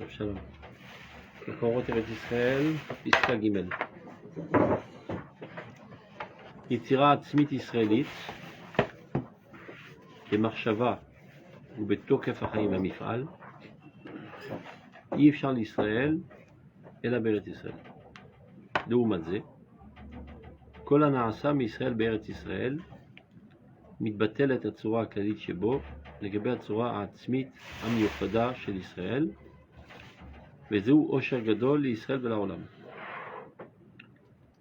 שלום. מקורות ארץ ישראל, פסקה ג' יצירה עצמית ישראלית במחשבה ובתוקף החיים והמפעל אי אפשר לישראל אלא בארץ ישראל. לעומת זה, כל הנעשה מישראל בארץ ישראל מתבטלת הצורה הכללית שבו לגבי הצורה העצמית המיוחדה של ישראל, וזהו עושר גדול לישראל ולעולם.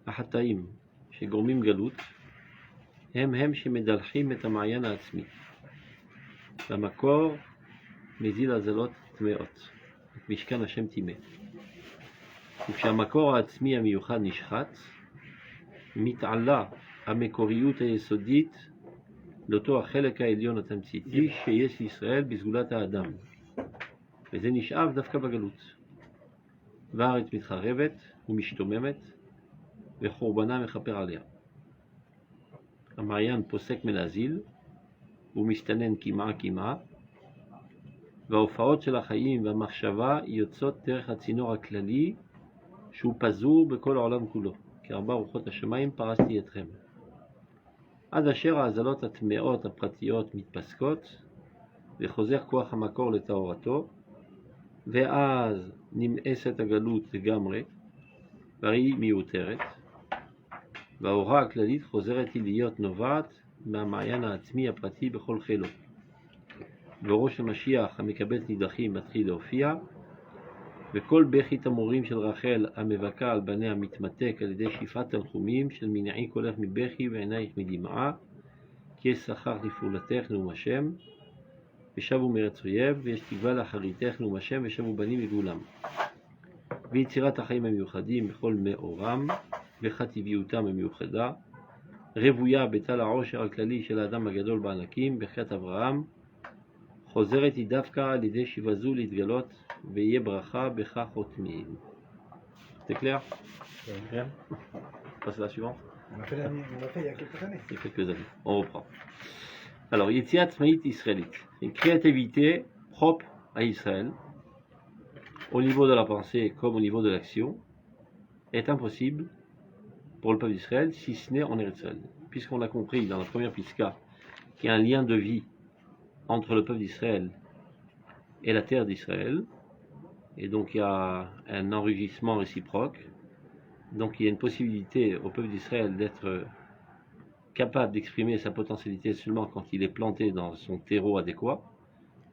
החטאים שגורמים גלות הם שמדלחים את המעיין העצמי, במקור מזיל הזלות טמאות, את משכן השם טימא. וכשהמקור העצמי המיוחד נשחט, מתעלה המקוריות היסודית לאותו החלק העליון התמציתי שיש לישראל בסגולת האדם, וזה נשאב דווקא בגלות. והארץ מתחרבת ומשתוממת וחורבנה מכפר עליה. המעיין פוסק מלהזיל ומסתנן כמעה, וההופעות של החיים והמחשבה יוצאות דרך הצינור הכללי שהוא פזור בכל העולם כולו, כי ארבע רוחות השמיים פרסתי אתכם. עד אשר ההזלות הטמאות הפרטיות מתפסקות וחוזר כוח המקור לטהרתו, ואז נמאסת הגלות לגמרי, והרי היא מיותרת, והאורה הכללית חוזרת היא להיות נובעת מהמעיין העצמי הפרטי בכל חילו. וראש המשיח המקבל נידחים מתחיל להופיע, וכל בכי תמורים של רחל המבכה על בניה מתמתק על ידי שפעת תנחומים של מנעי קולך מבכי ועינייך מדמעה, כי יש שכר לפעולתך נאום השם, ושבו מארץ אויב, ויש תקווה לאחריתך נאום השם, ושבו בנים לגאולם. ויצירת החיים המיוחדים בכל מאורם וחטיביותם המיוחדה, רבויה בטל העושר הכללי של האדם הגדול בענקים בחטא אברהם, חוזרת היא דווקא על ידי שיבזו להתגלות, ויהיה ברכה בכך חותמים. C'est clair? Bien. Passe à la suivante. On l'a fait il y a quelques années. Il y a quelques années. On reprend. Alors, Yetziat Tzmaït israélite, une créativité propre à Israël, au niveau de la pensée comme au niveau de l'action, est impossible pour le peuple d'Israël si ce n'est en Eretz Israël. Puisqu'on a compris dans la première Piska qu'il y a un lien de vie entre le peuple d'Israël et la terre d'Israël, et donc il y a un enrichissement réciproque, donc il y a une possibilité au peuple d'Israël d'être capable d'exprimer sa potentialité seulement quand il est planté dans son terreau adéquat.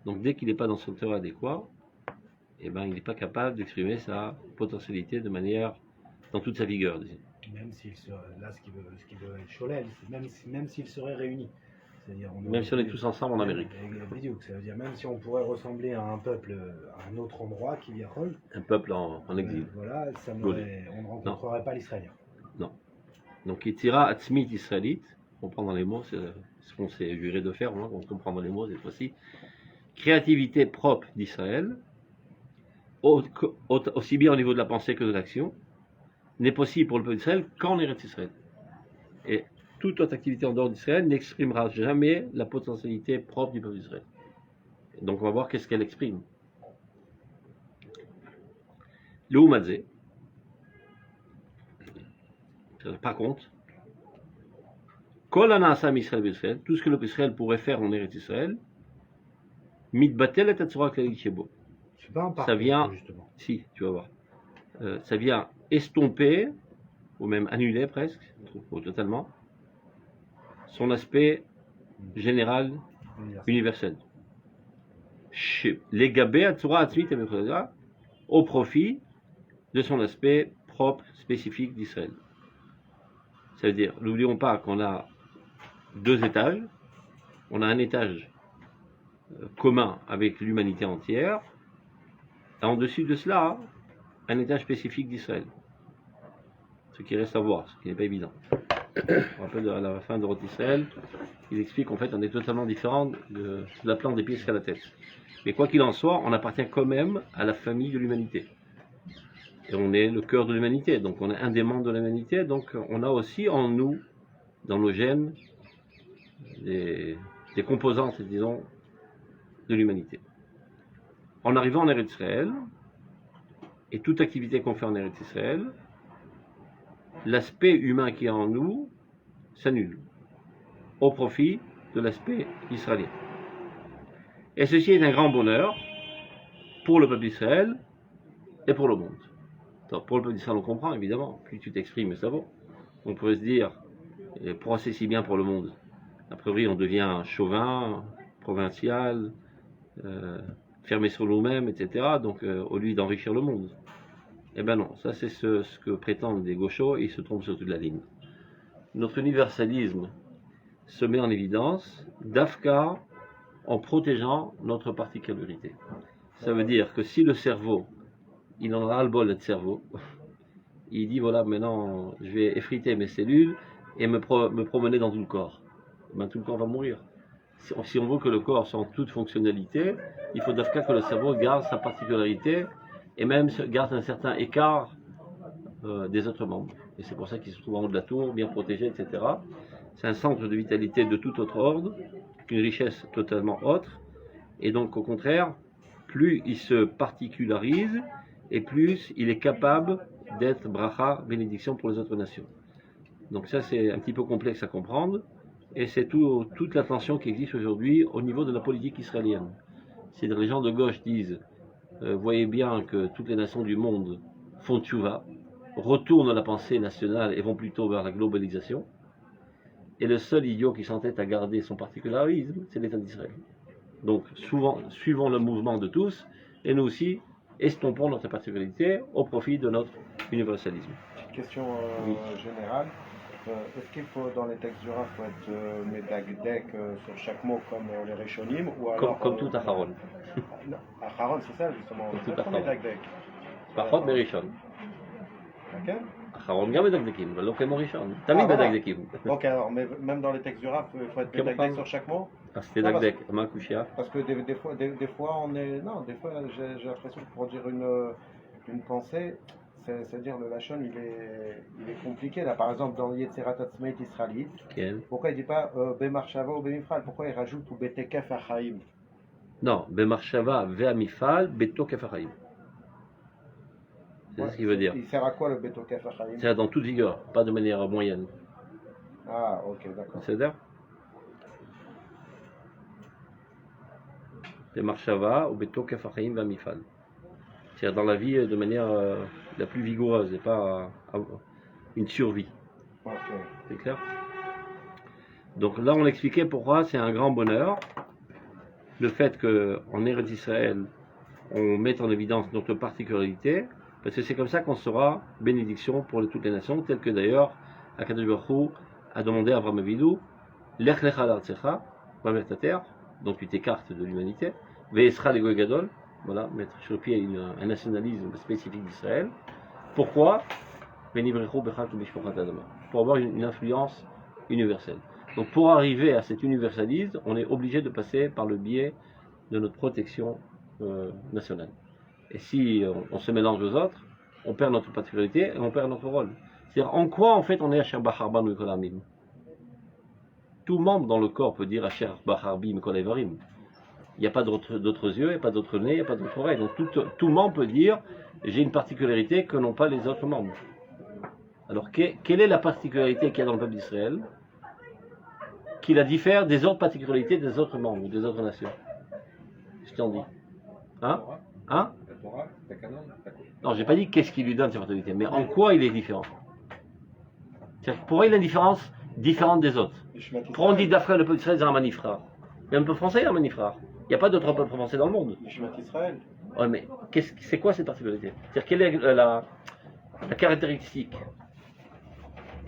Donc dès qu'il n'est pas dans son terreau adéquat, eh ben, il n'est pas capable d'exprimer sa potentialité de manière, dans toute sa vigueur. Même s'il serait, là ce qui veut être Cholel, même s'ils seraient réunis. Même si on est tous ensemble en Amérique. Ça veut dire même si on pourrait ressembler à un peuple, à un autre endroit qui vient un peuple en exil. Voilà, on ne rencontrerait pas l'Israélien. Non. Donc Yetzira Atzmit israélite, on prend dans les mots, c'est ce qu'on s'est juré de faire, on comprend dans les mots cette fois-ci. Créativité propre d'Israël, aussi bien au niveau de la pensée que de l'action, n'est possible pour le peuple d'Israël qu'en Eretz Israël. Et toute autre activité en dehors d'Israël n'exprimera jamais la potentialité propre du peuple d'Israël. Donc on va voir qu'est-ce qu'elle exprime. Le Oumadze, par contre, Kol Anasa Israël Israël, tout ce que le peuple d'Israël pourrait faire en Eretz Israël, Mitbatel et Tatsura Klalit Shebo. Ça vient, justement. Si, tu vas voir. Ça vient estomper, ou même annuler presque, ou totalement, son aspect général, universel. Les gabé Atsura Atzmit au profit de son aspect propre, spécifique d'Israël. Ça veut dire, n'oublions pas qu'on a deux étages. On a un étage commun avec l'humanité entière, et en dessus de cela, un étage spécifique d'Israël. Ce qui reste à voir, ce qui n'est pas évident. On rappelle à la fin de Roth Israël, il explique qu'en fait on est totalement différent de la plante des pieds jusqu'à la tête. Mais quoi qu'il en soit, on appartient quand même à la famille de l'humanité. Et on est le cœur de l'humanité, donc on est un des membres de l'humanité, donc on a aussi en nous, dans nos gènes, des composantes, disons, de l'humanité. En arrivant en Eretz Israël, et toute activité qu'on fait en Eretz Israël, l'aspect humain qui est en nous s'annule au profit de l'aspect israélien. Et ceci est un grand bonheur pour le peuple d'Israël et pour le monde. Alors, pour le peuple d'Israël, on comprend évidemment, plus tu t'exprimes, ça vaut. On pourrait se dire, pourquoi c'est si bien pour le monde? A priori, on devient chauvin, provincial, fermé sur nous-mêmes, etc. Donc, au lieu d'enrichir le monde. Eh bien non, ça c'est ce que prétendent des gauchos et ils se trompent sur toute la ligne. Notre universalisme se met en évidence d'Afka en protégeant notre particularité. Ça veut dire que si le cerveau, il en a le bol d'être cerveau, il dit voilà, maintenant je vais effriter mes cellules et me promener dans tout le corps. Ben, tout le corps va mourir. Si on veut que le corps soit en toute fonctionnalité, il faut d'Afka que le cerveau garde sa particularité et même garde un certain écart des autres membres. Et c'est pour ça qu'il se trouve en haut de la tour, bien protégé, etc. C'est un centre de vitalité de tout autre ordre, une richesse totalement autre. Et donc, au contraire, plus il se particularise, et plus il est capable d'être bracha, bénédiction pour les autres nations. Donc ça, c'est un petit peu complexe à comprendre, et c'est toute la tension qui existe aujourd'hui au niveau de la politique israélienne. Si les gens de gauche disent voyez bien que toutes les nations du monde font tchouva, retournent la pensée nationale et vont plutôt vers la globalisation. Et le seul idiot qui s'entête à garder son particularisme, c'est l'État d'Israël. Donc, souvent, suivons le mouvement de tous, et nous aussi, estompons notre particularité au profit de notre universalisme. Petite question générale. Est-ce qu'il faut, dans les textes du Rav, faut être médagdek sur chaque mot comme les Rishonim ou alors comme tout Acharon. Non, Acharon, c'est ça justement. Comme tout Pas trop Acharon. médagdek. פחות מראשון. Ok. אחרון גם מדקדקים, אבל לא כמו ראשון. תמיד voilà. מדקדקים. Ok, alors, mais même dans les textes du Rav, il faut être Comme médagdek Rav. sur chaque mot. אז תדקדק, מה הקושייה? Parce que des fois on est. Non, des fois j'ai l'impression que pour dire une pensée, c'est-à-dire le Lachon il est compliqué. Là, par exemple, dans Yetzerat Atzmeit Israélite, כן. pourquoi il dit pas Bemarshava ou Bemifral? Pourquoi il rajoute ou Betekef Achaim? Non, במחשבה והמפעל בתוקף החיים. C'est ce qu'il veut dire. Il sert à quoi le Betekef Achaim? C'est dans toute vigueur, pas de manière moyenne. Ah, ok, d'accord. C'est-à-dire במחשבה ובתוקף החיים והמפעל. C'est-à-dire dans la vie de manière la plus vigoureuse et pas une survie. Ok. C'est clair? Donc là, on expliquait pourquoi c'est un grand bonheur le fait qu'en Eretz Israël, on mette en évidence notre particularité, parce que c'est comme ça qu'on sera bénédiction pour toutes les nations, tel que d'ailleurs Akadosh Baruch Hu a demandé à Avraham Avinu, Lech lecha l'artzecha, va vers ta terre, donc tu t'écartes de l'humanité, Ve'esra le goy gadol, voilà, mettre sur pied un nationalisme spécifique d'Israël. Pourquoi? Pour avoir une influence universelle. Donc pour arriver à cet universalisme, on est obligé de passer par le biais de notre protection nationale. Et si on se mélange aux autres, on perd notre particularité et on perd notre rôle. C'est-à-dire en quoi en fait on est Asher Bacharban ou Kolamim. Tout membre dans le corps peut dire Asher Bacharbim Kolevarim. Il n'y a pas d'autres yeux, il n'y a pas d'autres nez, il n'y a pas d'autres oreilles. Donc tout membre peut dire j'ai une particularité que n'ont pas les autres membres. Alors quelle est la particularité qu'il y a dans le peuple d'Israël qui la diffère des autres particularités des autres membres ou des autres nations? Je t'en dis. Hein? Hein? Non, j'ai pas dit qu'est-ce qui lui donne cette particularité, mais en quoi il est différent. Pourquoi il a une différence différente des autres? Pourquoi on dit d'Afrique le peuple d'Israël c'est un manifra? Il y a un peuple français, il y a un manifra. Il n'y a pas d'autre peuple français dans le monde. Yishmat Israël. Ouais, mais c'est quoi cette particularité? C'est-à-dire quelle est la caractéristique?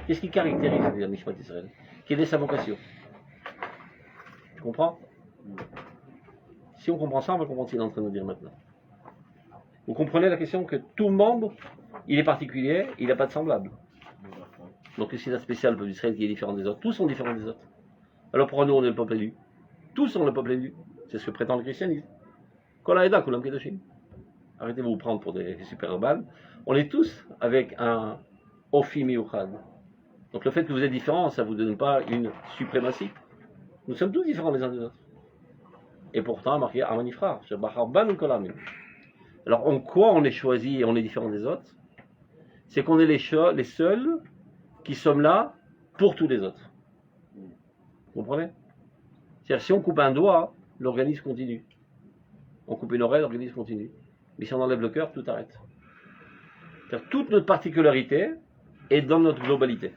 Qu'est-ce qui caractérise la Yishmat Israël? Quelle est sa vocation? Tu comprends? Si on comprend ça, on va comprendre ce qu'il est en train de dire maintenant. Vous comprenez la question que tout membre, il est particulier, il n'a pas de semblable. Donc c'est la spéciale du peuple d'Israël qui est différent des autres. Tous sont différents des autres. Alors pourquoi nous on est le peuple élu? Tous sont le peuple élu. C'est ce que prétend le christianisme. Kolaïda, Kulam Kedoshim. Arrêtez de vous prendre pour des super-balles. On est tous avec un Ofi Miuchad. Donc le fait que vous êtes différents, ça ne vous donne pas une suprématie. Nous sommes tous différents les uns des autres. Et pourtant, marqué Amanifra, Shebachar Ban ou Kolamim. Alors en quoi on est choisi et on est différent des autres? C'est qu'on est les seuls qui sommes là pour tous les autres. Vous comprenez? C'est-à-dire si on coupe un doigt, l'organisme continue. On coupe une oreille, l'organisme continue. Mais si on enlève le cœur, tout arrête. C'est-à-dire toute notre particularité est dans notre globalité.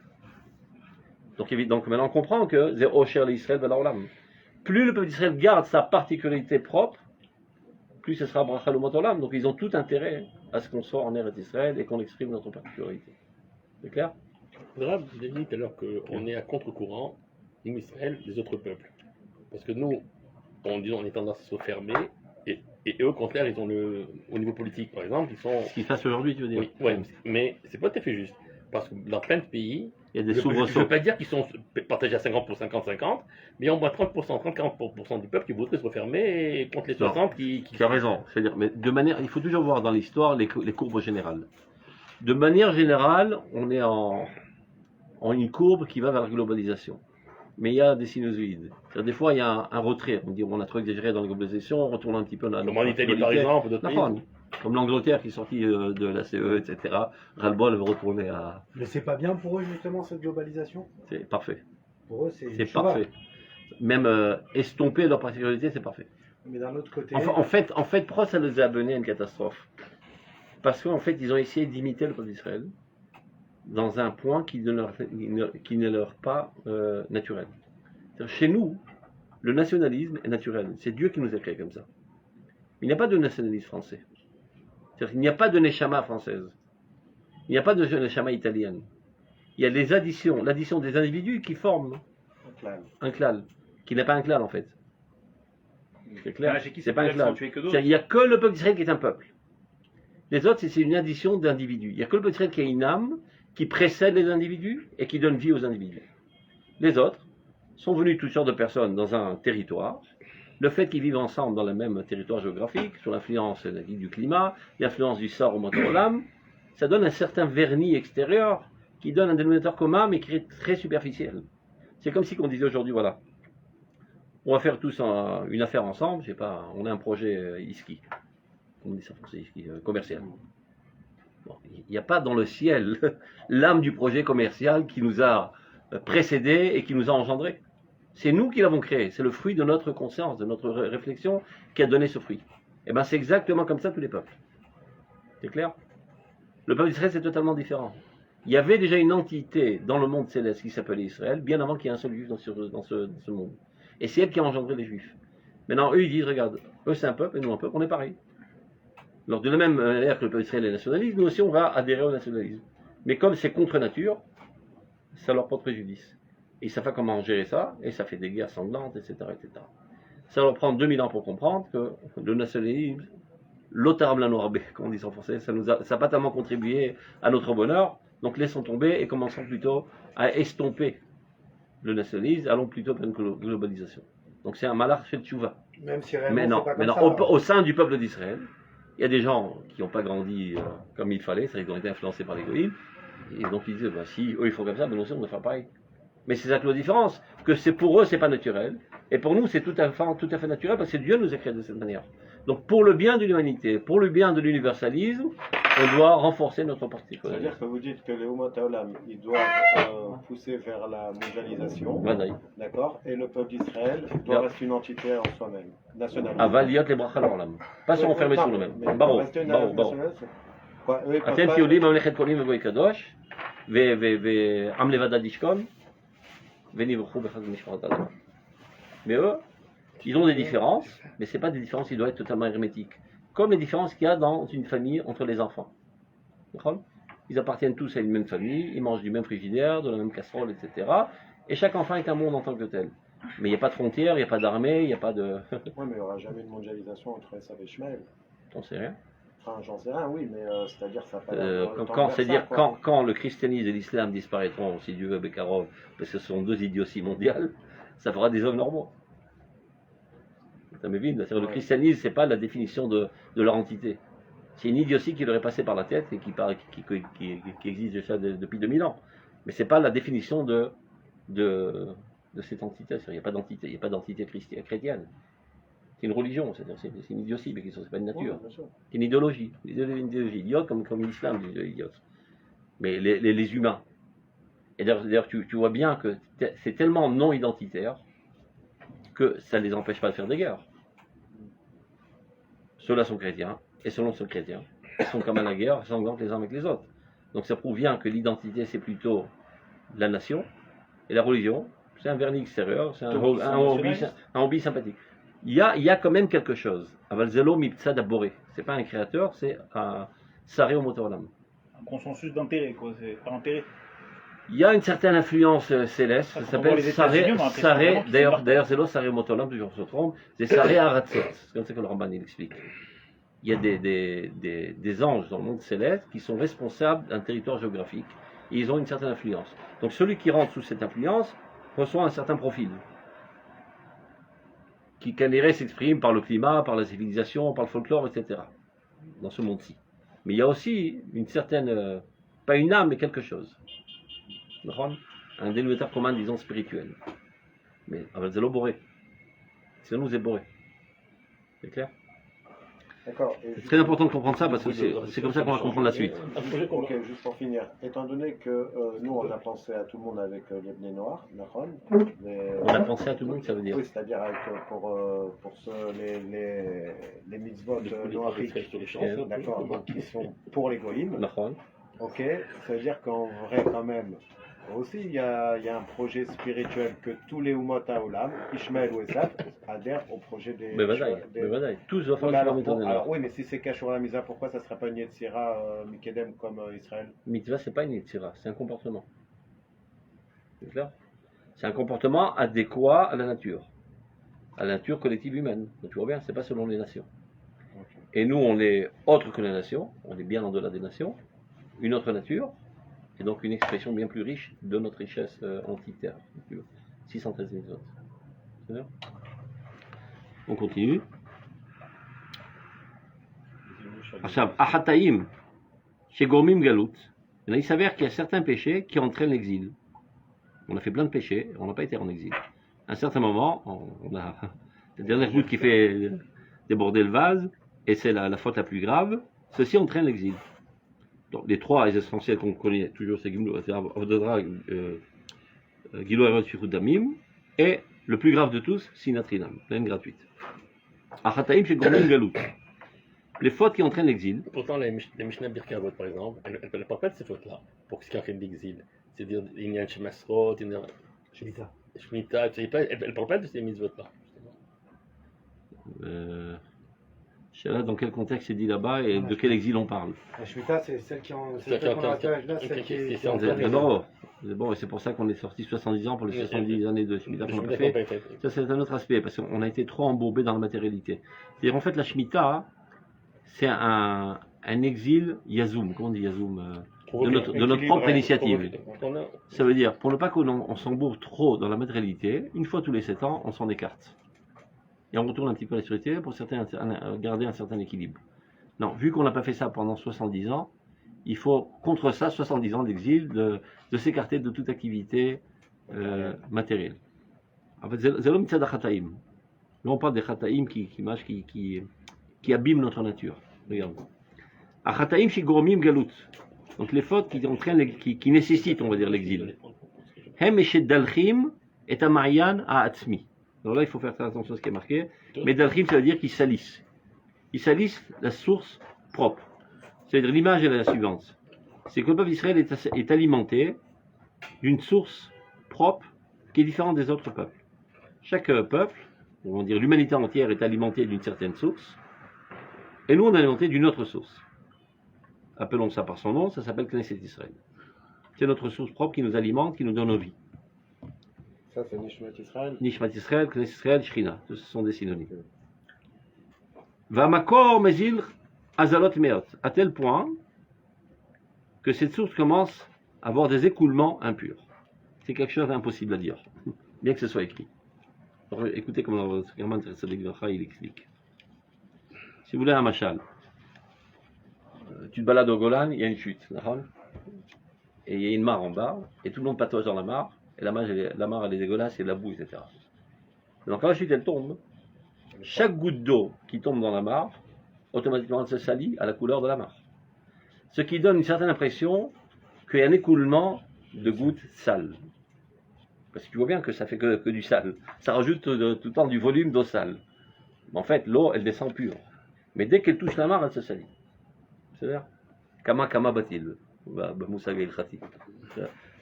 Donc maintenant on comprend que Zéro cher l'Israël de l'Olam. Plus le peuple d'Israël garde sa particularité propre, plus ce sera Bracha Lumot Olam. Donc ils ont tout intérêt à ce qu'on soit en Eretz Israël et qu'on exprime notre particularité. C'est clair? Grave, vous avez dit tout à l'heure qu'on est à contre-courant, nous Israël, des autres peuples. Parce que nous, on est tendance à se fermer, et eux, au contraire, ils ont au niveau politique, par exemple, ils sont... Ce qui se passe aujourd'hui, tu veux dire? Oui, ouais, mais c'est pas tout à fait juste. Parce que dans plein de pays, il y a des je ne soubresauts. veux pas dire qu'ils sont partagés à 50 pour 50-50, mais il y a au moins 30-40% du peuple qui voudrait se refermer contre les 60 qui... Tu as raison. C'est-à-dire, mais de manière, il faut toujours voir dans l'histoire les courbes générales. De manière générale, on est en une courbe qui va vers la globalisation. Mais il y a des sinusoïdes. C'est-à-dire, des fois, il y a un retrait. On dit on a trop exagéré dans la globalisation, on retourne un petit peu dans Comme en Italie, par exemple, d'autres pays. Comme l'Angleterre qui est sortie de la CE, etc. Ras-le-bol veut retourner à... Mais c'est pas bien pour eux, justement, cette globalisation? C'est parfait. Pour eux, c'est parfait. Même estomper leur particularité, c'est parfait. Mais d'un autre côté... En fait, pourquoi ça les a amenés à une catastrophe? Parce qu'en fait, ils ont essayé d'imiter le peuple d'Israël dans un point qui ne leur pas naturel. Chez nous, le nationalisme est naturel. C'est Dieu qui nous a créés comme ça. Il n'y a pas de nationalisme français. C'est-à-dire qu'il n'y a pas de neshama française. Il n'y a pas de neshama italienne. Il y a des additions, l'addition des individus qui forment un klal, qui n'est pas un klal en fait. C'est clair? C'est pas un klal. Il n'y a que le peuple d'Israël qui est un peuple. Les autres, c'est une addition d'individus. Il n'y a que le peuple d'Israël qui a une âme qui précède les individus et qui donne vie aux individus. Les autres sont venus toutes sortes de personnes dans un territoire. Le fait qu'ils vivent ensemble dans le même territoire géographique, sous l'influence du climat, l'influence du sort au motolam, ça donne un certain vernis extérieur qui donne un dénominateur commun mais qui est très superficiel. C'est comme si on disait aujourd'hui, voilà, on va faire tous une affaire ensemble, je sais pas, on a un projet ISKI, comment on dit ça en français, ISKI, commercial. Bon, il n'y a pas dans le ciel l'âme du projet commercial qui nous a précédés et qui nous a engendrés. C'est nous qui l'avons créé, c'est le fruit de notre conscience, de notre réflexion qui a donné ce fruit. Et bien c'est exactement comme ça tous les peuples. C'est clair? Le peuple d'Israël c'est totalement différent. Il y avait déjà une entité dans le monde céleste qui s'appelait Israël, bien avant qu'il y ait un seul juif dans ce monde. Et c'est elle qui a engendré les juifs. Maintenant eux ils disent, regarde, eux c'est un peuple et nous un peuple, on est pareil. Alors de la même manière que le peuple d'Israël est nationaliste, nous aussi on va adhérer au nationalisme. Mais comme c'est contre nature, ça leur porte préjudice. Ils savent pas comment gérer ça, et ça fait des guerres sanglantes, etc., etc. Ça leur prend 2000 ans pour comprendre que le nationalisme, l'otar blanc-noir, comme on dit en français, ça n'a pas tellement contribué à notre bonheur, donc laissons tomber et commençons plutôt à estomper le nationalisme, allons plutôt vers une globalisation. Donc c'est un malach chez Tchouva. Même si réellement, Mais non, c'est pas comme ça, au sein du peuple d'Israël, il y a des gens qui n'ont pas grandi comme il fallait, c'est-à-dire qu'ils ont été influencés par les goïms, et donc ils disent, bah, si eux ils font comme ça, ben nous aussi on doit faire pareil. Mais c'est ça que la différence, que c'est pour eux c'est pas naturel, et pour nous c'est tout à fait naturel parce que Dieu nous a créés de cette manière. Donc pour le bien de l'humanité, pour le bien de l'universalisme, on doit renforcer notre particularisme. C'est-à-dire que vous dites que les Umot Haolam, ils doivent pousser vers la mondialisation, d'accord, et le peuple d'Israël doit rester une entité en soi-même, nationale. Avaliyot les brachal olam. Pas se renfermer sur nous-mêmes. Baro, baro. Atem tiolim amlechet kolim vegoy kadosh, am levada dishkon. Mais eux, ils ont des différences, mais ce n'est pas des différences qui doivent être totalement hermétiques. Comme les différences qu'il y a dans une famille entre les enfants. Ils appartiennent tous à une même famille, ils mangent du même frigidaire, de la même casserole, etc. Et chaque enfant est un monde en tant que tel. Mais il n'y a pas de frontières, il n'y a pas d'armée, il n'y a pas de... Oui, mais il n'y aura jamais de mondialisation entre Esav et Ishmaël. T'en sais rien. Enfin, j'en sais rien, oui, mais c'est-à-dire que ça pas... Quand le christianisme et l'islam disparaîtront, si Dieu veut, Bekarov, parce que ce sont deux idioties mondiales, ça fera des hommes normaux. Ça m'évite. Le christianisme, c'est pas la définition de leur entité. C'est une idiotie qui leur est passée par la tête et qui existe déjà depuis 2000 ans. Mais c'est pas la définition de cette entité. Il n'y a pas d'entité chrétienne. C'est une religion, c'est une idiotie, mais c'est pas une nature. Ouais, bien sûr. C'est une idéologie. Une idéologie idiote comme l'islam, idiote. Mais les humains. Et d'ailleurs, tu vois bien que c'est tellement non identitaire que ça ne les empêche pas de faire des guerres. Ceux-là sont chrétiens, et selon ceux chrétiens, ils sont comme à la guerre, sanglante les uns avec les autres. Donc ça prouve bien que l'identité, c'est plutôt la nation, et la religion, c'est un vernis extérieur, c'est un hobby sympathique. Il y a quand même quelque chose. Avalzelo miptsa d'abboré. C'est pas un créateur, c'est un saré au motoram. Un consensus d'intérêt, quoi. C'est pas intérêt. Il y a une certaine influence céleste, ça s'appelle Saré, d'ailleurs c'est l'eau Saré au motoram, toujours se trompe, c'est Saré Aratzot, c'est comme ça que le Ramban il explique. Il y a des anges dans le monde céleste qui sont responsables d'un territoire géographique, et ils ont une certaine influence. Donc celui qui rentre sous cette influence reçoit un certain profil, qui s'exprime par le climat, par la civilisation, par le folklore, etc. Dans ce monde-ci. Mais il y a aussi une certaine, pas une âme, mais quelque chose. Un dénominateur commun, disons, spirituel. Mais avec Zélo Boré. C'est nous, Boré. C'est clair? D'accord. C'est très important de comprendre ça parce que c'est comme ça qu'on va comprendre la suite. Ok, juste pour finir. Étant donné que nous, on a pensé à tout le monde avec les Bnei Noirs, d'accord. On a pensé à tout le monde, ça veut dire. Oui, c'est-à-dire pour les mitzvot noiriques, d'accord, donc qui sont pour les goïms. Ok, ça veut dire qu'en vrai, quand même, aussi, il y a un projet spirituel que tous les Umot HaOlam, Ishmael ou Esav, adhèrent au projet des... Mais tous doivent faire le Mitzvah. Alors oui, mais si c'est Kashur la Misa, pourquoi ça ne serait pas une Yetzira Mikedem comme Israël? Mitzvah, c'est pas une Yetzira, c'est un comportement. C'est clair? C'est un comportement adéquat à la nature collective humaine. Donc, tu vois bien, c'est pas selon les nations. Okay. Et nous, on est autre que les nations, on est bien en delà des nations, une autre nature, et donc une expression bien plus riche de notre richesse entitaire. 613 000 autres. C'est bien? On continue. Achataim, chez Gormim Galout, il s'avère qu'il y a certains péchés qui entraînent l'exil. On a fait plein de péchés, on n'a pas été en exil. À un certain moment, on a la dernière goutte qui fait déborder le vase, et c'est la faute la plus grave, ceci entraîne l'exil. Donc, les trois essentiels qu'on connaît toujours, c'est Gilo Erot Shirut Damim, et le plus grave de tous, Sinatrinam, pleine gratuite. Achataim chez Gormim Galout. Les fautes qui entraînent l'exil. Pourtant, les Mishnah Birkavot, par exemple, elles ne parlent pas de ces fautes-là, pour ce qui entraîne l'exil. C'est-à-dire, il y a un Shemasrot, il y a un Shemitah, elles ne parlent pas de ces mitzvot-là. Je sais pas dans quel contexte c'est dit là-bas et de quel exil on parle. La Shemitah, c'est celle qui en. C'est bon, et c'est pour ça qu'on est sorti 70 ans pour les 70 années de Shemitah qu'on a fait. Ça, c'est un autre aspect, parce qu'on a été trop embourbé dans la matérialité. C'est-à-dire, en fait, la Shemitah, c'est un exil yazoum. Comment on dit yazoum de notre propre initiative. Ça veut dire, pour ne pas qu'on s'embourbe trop dans la matérialité, une fois tous les 7 ans, on s'en écarte. Et on retourne un petit peu à la spiritualité pour garder un certain équilibre. Non, vu qu'on n'a pas fait ça pendant 70 ans, il faut, contre ça, 70 ans d'exil, de s'écarter de toute activité matérielle. En fait, c'est l'homme de Chataim. Là, on parle des Chataim qui abîment notre nature. Regarde. Chataim shigormim galut. Donc les fautes qui nécessitent, on va dire, l'exil. Hem eshedalchim et amayan ha'atzmi. Alors là, il faut faire très attention à ce qui est marqué. Mais dalchim, ça veut dire qu'ils salissent. Ils salissent la source propre. C'est-à-dire, l'image est la suivante. C'est que le peuple d'Israël est alimenté d'une source propre qui est différente des autres peuples. Chaque peuple, on va dire l'humanité entière, est alimentée d'une certaine source. Et nous, on est alimenté d'une autre source. Appelons ça par son nom, ça s'appelle Knesset Israël. C'est notre source propre qui nous alimente, qui nous donne nos vies. Ça, c'est Nishmat Israël. Nishmat Israël, Knesset Israël, Shrina. Ce sont des synonymes. Vamakor Mezil Azalot Meot. À tel point que cette source commence à avoir des écoulements impurs. C'est quelque chose d'impossible à dire, bien que ce soit écrit. Alors, écoutez comment il explique. Si vous voulez un machal, tu te balades au Golan, il y a une chute, et il y a une mare en bas, et tout le monde patauge dans la mare, et la mare elle est dégueulasse, il y a de la boue, etc. Donc quand la chute elle tombe, Chaque goutte d'eau qui tombe dans la mare, automatiquement elle se salit à la couleur de la mare. Ce qui donne une certaine impression qu'il y a un écoulement de gouttes sales. Parce que tu vois bien que ça fait que du sale. Ça rajoute tout le temps du volume d'eau sale. Mais en fait, l'eau, elle descend pure. Mais dès qu'elle touche la mare, elle se salit. C'est-à-dire, Kama batil. Moussa Gail Khati.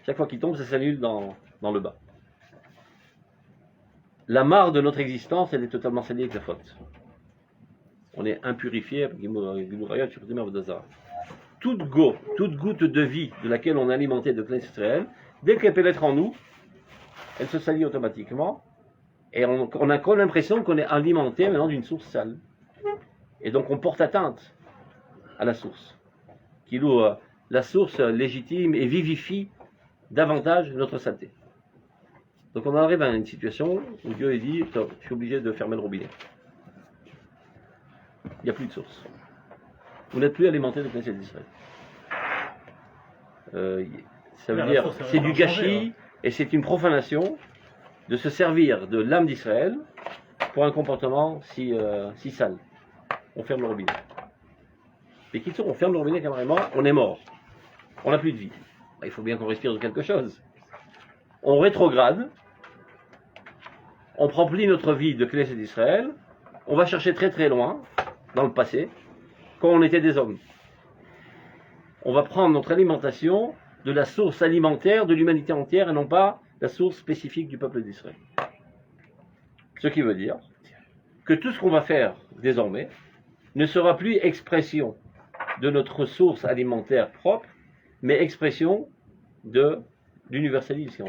Chaque fois qu'il tombe, ça s'annule dans le bas. La mare de notre existence, elle est totalement salie avec la faute. On est impurifié. Toute goutte de vie de laquelle on est alimenté de Knesset Israël, dès qu'elle pénètre en nous, elle se salit automatiquement. Et on a comme l'impression qu'on est alimenté maintenant d'une source sale. Et donc on porte atteinte à la source. La source légitime et vivifie davantage notre saleté. Donc on arrive à une situation où Dieu dit, je suis obligé de fermer le robinet. Il n'y a plus de source. Vous n'êtes plus alimenté de Knesset d'Israël. Ça veut dire, c'est du gâchis et c'est une profanation de se servir de l'âme d'Israël pour un comportement si sale. On ferme le robinet. Et qui on ferme le robinet carrément, on est mort. On n'a plus de vie. Il faut bien qu'on respire de quelque chose. On rétrograde, on remplit notre vie de Knesset d'Israël, on va chercher très très loin, dans le passé, quand on était des hommes. On va prendre notre alimentation de la source alimentaire de l'humanité entière et non pas la source spécifique du peuple d'Israël. Ce qui veut dire que tout ce qu'on va faire désormais ne sera plus expression de notre source alimentaire propre, mais expression de l'universalisme.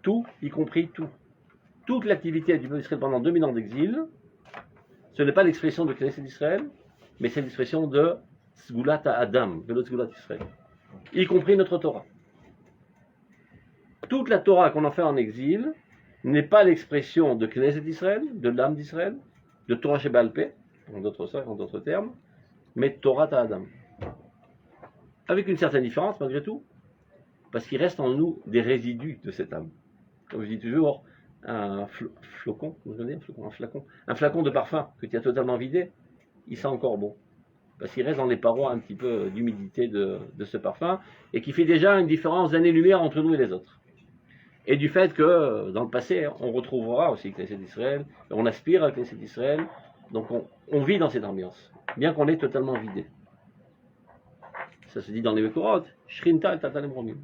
Tout, y compris tout. Toute l'activité du peuple d'Israël pendant 2000 ans d'exil, ce n'est pas l'expression de Knesset d'Israël, mais c'est l'expression de Sgulat Adam, de l'autre Sgulat d'Israël, y compris notre Torah. Toute la Torah qu'on en fait en exil n'est pas l'expression de Knesset d'Israël, de l'âme d'Israël, de Torah Sheba'al Peh, en d'autres termes, mais Torah Adam. Avec une certaine différence malgré tout, parce qu'il reste en nous des résidus de cette âme. Comme je dis toujours, un flacon de parfum que tu as totalement vidé, il sent encore bon. Parce qu'il reste dans les parois un petit peu d'humidité de ce parfum, et qui fait déjà une différence d'années-lumière entre nous et les autres. Et du fait que dans le passé, on retrouvera aussi Knesset d'Israël, on aspire à Knesset d'Israël, donc on vit dans cette ambiance, bien qu'on est totalement vidé. Ça se dit dans les Mekorot, Shrinta el Tatalem Romim.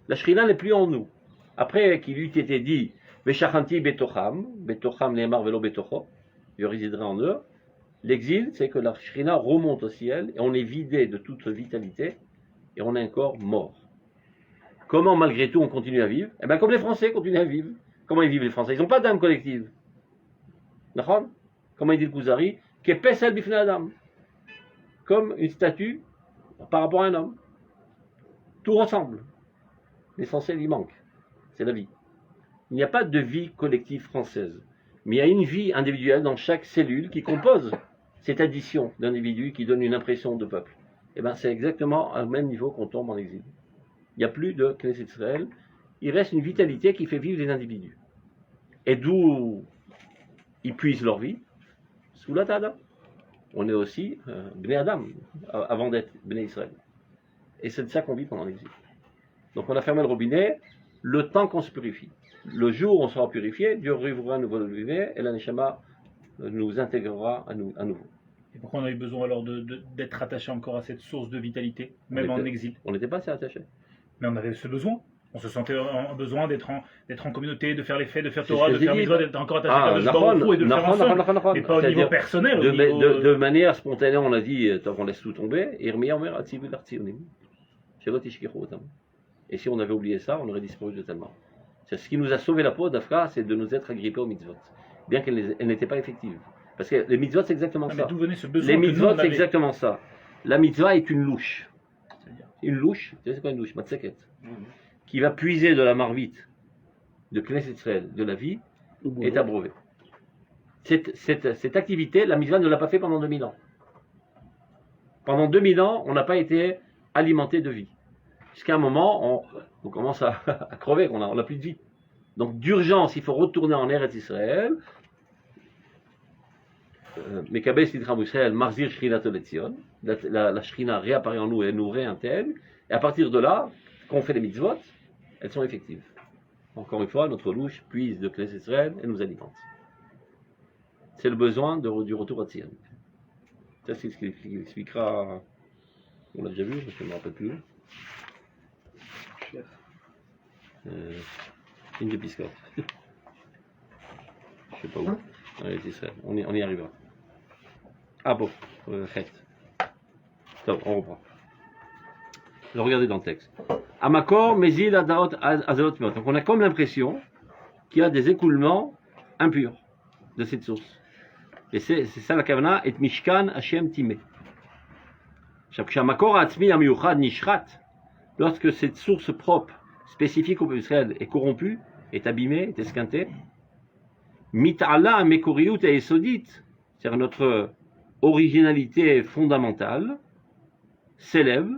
La Shrina n'est plus en nous. Après qu'il eût été dit, Veshachanti betocham le'emar velo betocho, je résiderai en eux, l'exil, c'est que la Shrina remonte au ciel, et on est vidé de toute vitalité, et on est encore mort. Comment malgré tout on continue à vivre? Eh bien comme les Français continuent à vivre. Comment ils vivent les Français? Ils n'ont pas d'âme collective. D'accord? Comment il dit le Kuzari? Kepesel bifne adam. Comme une statue par rapport à un homme. Tout ressemble. L'essentiel, il manque. C'est la vie. Il n'y a pas de vie collective française. Mais il y a une vie individuelle dans chaque cellule qui compose cette addition d'individus qui donne une impression de peuple. Et bien c'est exactement au même niveau qu'on tombe en exil. Il n'y a plus de Knesset Israël. Il reste une vitalité qui fait vivre les individus. Et d'où ils puisent leur vie? Sous la Tada. On est aussi Bnei Adam, avant d'être Bnei Israël. Et c'est de ça qu'on vit pendant l'exil. Donc on a fermé le robinet le temps qu'on se purifie. Le jour où on sera purifié, Dieu rouvrira un nouveau robinet et la Neshama nous intégrera à nouveau. Et pourquoi on a eu besoin alors d'être attaché encore à cette source de vitalité, même en exil? On n'était pas assez attaché. Mais on avait ce besoin. On se sentait en besoin d'être en communauté, de faire les faits, de faire Torah, de faire mitzvah, d'être encore attaché à Kadosh Baruch Hu et de le faire ensemble. Mais pas au niveau personnel. De manière spontanée, on a dit, on laisse tout tomber. Et si on avait oublié ça, on aurait disparu totalement. C'est ce qui nous a sauvé la peau d'Afra, c'est de nous être agrippés aux mitzvot. Bien qu'elles n'étaient pas effectives. Parce que les mitzvot, c'est exactement ça. D'où venait ce besoin? Les mitzvot, c'est exactement ça. La mitzvah est une louche. Une louche, tu sais c'est quoi une louche? Matzeket. Qui va puiser de la marmite de Knesset Israël, de la vie, est abreuvée. Cette activité, la mitzvah ne l'a pas fait pendant 2000 ans. Pendant 2000 ans, on n'a pas été alimenté de vie. Jusqu'à un moment, on commence à crever, on n'a plus de vie. Donc d'urgence, il faut retourner en Eretz Israël. Mekabel Sidram Israël, Marzir Shrinat Letzion, la Shrina réapparaît en nous et nous réintègre, et à partir de là, quand on fait les mitzvot, elles sont effectives. Encore une fois, notre louche puise de Knesset Israël et nous alimente. C'est le besoin du retour à Tzion. Ça, c'est ce qu'il expliquera. On l'a déjà vu, je ne me rappelle plus. Une d'épiscope. Je ne sais pas où. On y arrivera. Ah bon, fait. Donc, on reprend. Regardez dans le texte. Amakor, Mézil, Adaot, Azalot, Miot. Donc on a comme l'impression qu'il y a des écoulements impurs de cette source. Et c'est ça la kavana, et Mishkan Hashem Timé. Shamakor Atzmi Amiyuchad Nishrat, lorsque cette source propre, spécifique au peuple d'Israël, est corrompue, est abîmée, est esquintée, Mit'ala Mekoriyut et Esodit, c'est-à-dire notre originalité fondamentale, s'élève.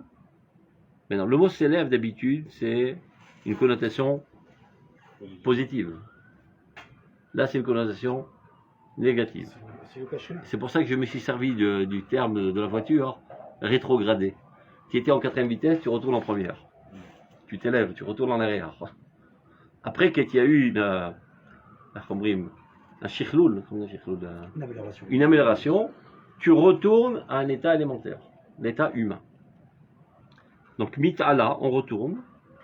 Maintenant, le mot s'élève d'habitude, c'est une connotation positive. Là, c'est une connotation négative. C'est pour ça que je me suis servi du terme de la voiture rétrogradé. Tu étais en 4e vitesse, tu retournes en première. Tu t'élèves, tu retournes en arrière. Après qu'il y a eu un shikhloul, une amélioration, tu retournes à un état élémentaire, l'état humain. Donc, mit'ala, on retourne,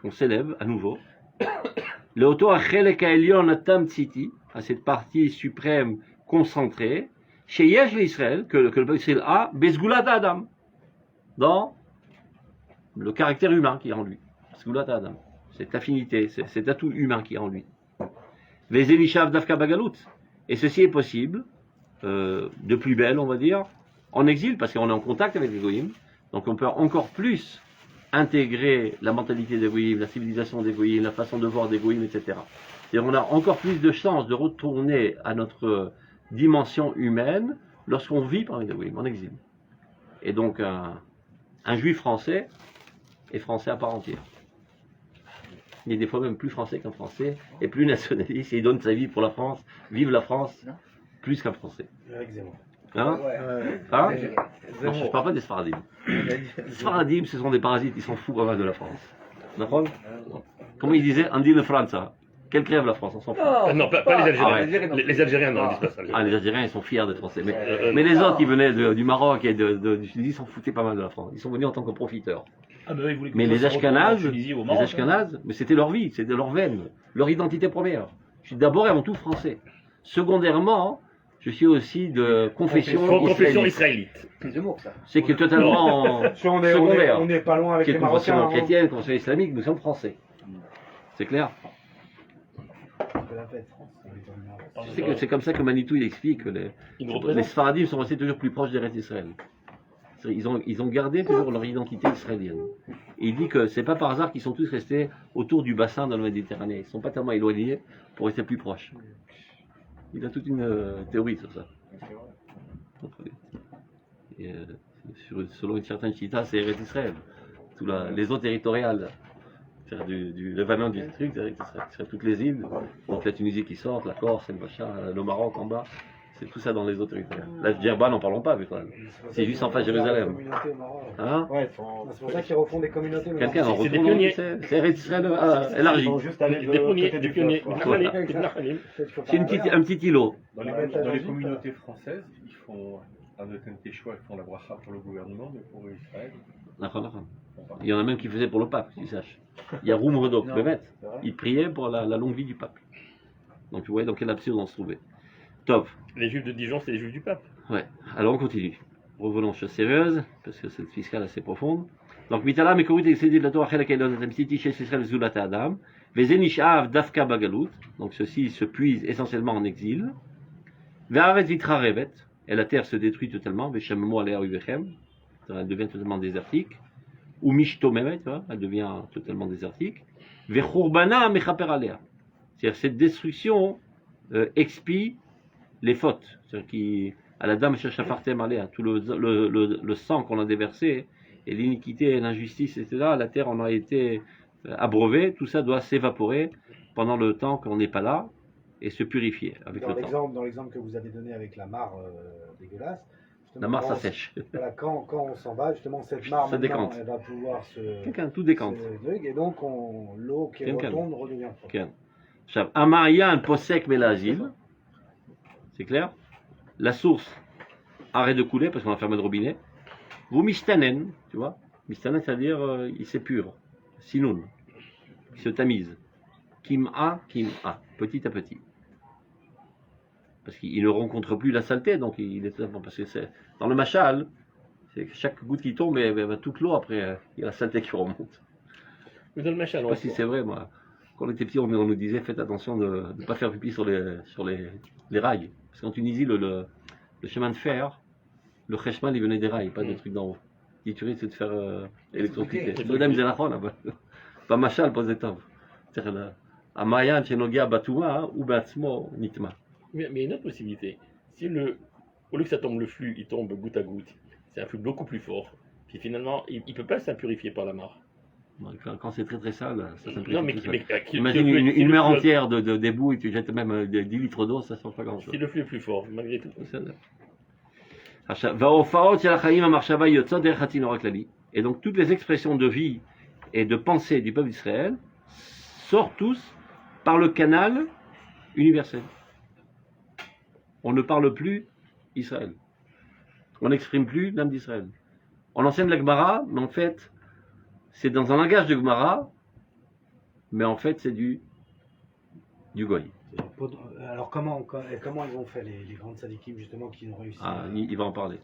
on s'élève à nouveau. Le auto achelek ha'elyon atam tziti, à cette partie suprême concentrée, chez Yesh l'Israël, que le peuple d'Israël a, bezgulat adam, dans le caractère humain qui est en lui. Bezgulat adam, cette affinité, cet atout humain qui est en lui. Les Elishav d'Afka Bagalut, et ceci est possible, de plus belle, on va dire, en exil, parce qu'on est en contact avec les Goïm, donc on peut encore plus intégrer la mentalité des Goïm, la civilisation des Goïm, la façon de voir des Goïm, etc. C'est-à-dire on a encore plus de chances de retourner à notre dimension humaine lorsqu'on vit parmi les Goïm, en exil. Et donc un juif français est français à part entière. Il est des fois même plus français qu'un français, et plus nationaliste, et il donne sa vie pour la France, vive la France, plus qu'un français. Hein? Hein? Non, je ne parle pas des Sfaradim. Les Sfaradim, ce sont des parasites, ils s'en foutent vraiment de la France. D'accord? Comment ils disaient? Andi le France. Quelle crève la France? On s'en fout. Non, pas les Algériens. Les Algériens, non, ils disent pas ça. Ah, les Algériens, ils sont fiers d'être français. Mais les autres qui venaient du Maroc et du Tunisie, ils s'en foutaient pas mal de la France. Ils sont venus en tant que profiteurs. Ah ben, mais les Ashkenazes, mais c'était leur vie, c'était leur veine, leur identité première. Je suis d'abord et avant tout français. Secondairement, je suis aussi de confession israélite. C'est qui est totalement secondaire. On n'est pas loin avec les Marocains. Confession chrétienne, confession islamique, nous sommes français. C'est clair? C'est comme ça que Manitou il explique que les Sfaradim sont restés toujours plus proches des restes d'Israël. Ils ont gardé toujours leur identité israélienne. Et il dit que c'est pas par hasard qu'ils sont tous restés autour du bassin dans la Méditerranée. Ils ne sont pas tellement éloignés pour rester plus proches. Il a toute une théorie sur ça. Et, selon une certaine chita, c'est Eretz Israël. Les eaux territoriales du Lebanon, du truc, c'est toutes les îles. Donc la Tunisie qui sort, la Corse, le Maroc en bas. C'est tout ça dans les autres territoires. La Djerba, n'en parlons pas, quand même. C'est juste en face de Jérusalem. Hein? C'est pour ça qu'ils refont des communautés. Quelqu'un en retourne, c'est Israël élargi. Des pionniers. C'est un petit îlot. Dans les communautés françaises, ils font ils font la bracha pour le gouvernement, mais pour Israël. Il y en a même qui faisaient pour le pape, tu saches. Il y a Roum Redok, il priait pour la longue vie du pape. Donc vous voyez dans quel absurde on se trouvait. Top. Les juifs de Dijon, c'est les juifs du pape. Ouais, alors on continue. Revenons aux choses sérieuses, parce que cette fiscale assez profonde. Donc, Mitala, Mekorut, Exédit, la Torah, Chelek, Elon, Tamsiti, Chez Israël, Zulat, Adam, Vezenishav, Dafka, Bagalut. Donc, ceci se puise essentiellement en exil. Ve'aret, Vitra, Revet. Et la terre se détruit totalement. Veshemmo, Alea, Uvechem. Elle devient totalement désertique. Ou Mishto, Memet, elle devient totalement désertique. Vechurbana, Mechaper, Alea. C'est-à-dire, cette destruction expie les fautes, c'est-à-dire à la dame Shachafartem Alea, tout le sang qu'on a déversé, et l'iniquité et l'injustice, etc., la terre en a été abreuvée, tout ça doit s'évaporer pendant le temps qu'on n'est pas là, et se purifier avec le temps. Dans l'exemple que vous avez donné avec la mare dégueulasse, la mare, ça sèche. Voilà, quand on s'en va, justement, cette mare, ça décante. Elle va pouvoir tout décante. Et donc, l'eau qui retombe redevient propre. Amaya, un posek melazil. C'est clair? La source arrête de couler parce qu'on a fermé le robinet. Vous mistanen, tu vois? Mistanen, c'est-à-dire il s'épure. Sinoun. Il se tamise. Kim'a, petit à petit. Parce qu'il ne rencontre plus la saleté, donc il est parce que c'est dans le machal, c'est que chaque goutte qui tombe, toute l'eau après, il y a la saleté qui remonte. Mais dans le machal, je sais pas si c'est vrai, moi. Quand on était petit, on nous disait faites attention de ne pas faire pipi sur les rails. Parce qu'en Tunisie, le chemin de fer, le cheshman, il venait des rails, pas des trucs d'en haut. Il tuerait, c'est de faire électrocuter. C'est le là-bas. Pas machal, pas étape. C'est-à-dire, à Mayan, chez Nogia, Batouma, ou Batsmo, Nitma. Mais il y a une autre possibilité. Si au lieu que ça tombe le flux, il tombe goutte à goutte, c'est un flux beaucoup plus fort. Puis finalement, il ne peut pas s'impurifier par la mare. Quand c'est très très sale, ça s'impurifie. Non, mais imagine une mer entière d'éboue et tu jettes même 10 litres d'eau, ça ne change pas grand-chose. Si le flux est plus fort, malgré tout. Et donc toutes les expressions de vie et de pensée du peuple d'Israël sortent tous par le canal universel. On ne parle plus Israël. On n'exprime plus l'âme d'Israël. On enseigne la Gemara, mais en fait, c'est dans un langage de Gemara, mais en fait, c'est du Goy. Alors, comment ils ont fait les grandes sadikim, justement, qui ont réussi il va en parler.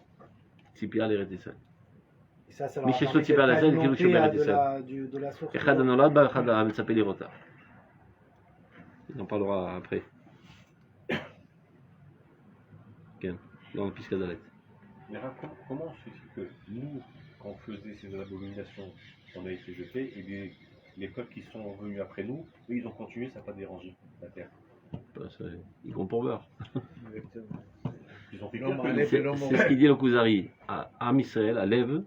Tzipia les réticents. Et ça leur a permis de la source. Il en parlera après. Dans le Piscadalet. Mais comment se fait que nous, quand on faisait ces abominations, on a été jetés, et les peuples qui sont venus après nous, eux, ils ont continué, ça n'a pas dérangé la terre. Ils comptent pour beurre. Ils ont fait c'est ce qu'il dit le Kuzari à Israël, à Lev,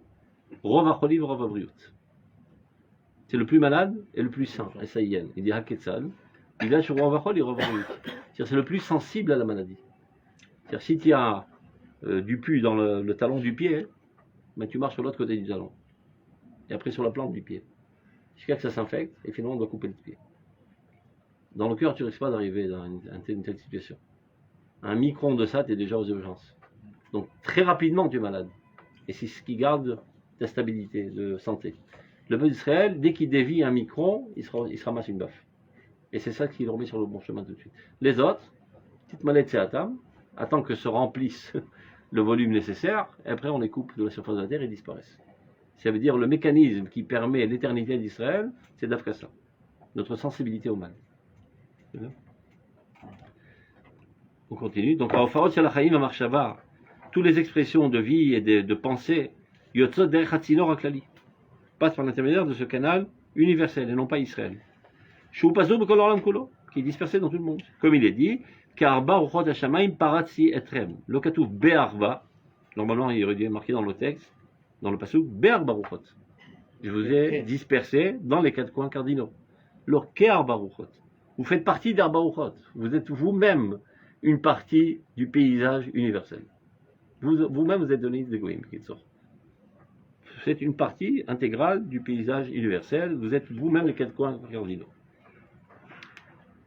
Rovacholiv, Rovabriut. C'est le plus malade et le plus sain, Essaïen. Il dit Haketzal, il a sur Rovacholiv, Rovabriut. C'est le plus sensible à la maladie. C'est-à-dire, si tu as du pu dans le talon du pied, ben, tu marches sur l'autre côté du talon. Et après sur la plante du pied. Jusqu'à que ça s'infecte, et finalement on doit couper le pied. Dans le cœur, tu ne risques pas d'arriver dans une telle situation. Un micron de ça, tu es déjà aux urgences. Donc très rapidement, tu es malade. Et c'est ce qui garde ta stabilité de santé. Le peuple d'Israël, dès qu'il dévie un micron, il se ramasse une baffe. Et c'est ça qui le remet sur le bon chemin tout de suite. Les autres, petite mallette Seatam, attend que se remplisse le volume nécessaire, et après on les coupe de la surface de la terre et ils disparaissent. Ça veut dire le mécanisme qui permet l'éternité d'Israël, c'est d'Afkassa, notre sensibilité au mal. On continue. Donc, toutes les expressions de vie et de pensée, passent par l'intermédiaire de ce canal universel et non pas Israël. Qui est dispersé dans tout le monde. Comme il est dit, le katouf be'arba, normalement il aurait dû être marqué dans le texte, dans le passouk, be'arba ruchot. Je vous ai dispersé dans les 4 coins cardinaux. Le ke'arba ruchot. Vous faites partie d'arba ruchot. Vous êtes vous-même une partie du paysage universel. Vous-même vous êtes donné des goïm qui sort. C'est une partie intégrale du paysage universel. Vous êtes vous-même les 4 coins cardinaux.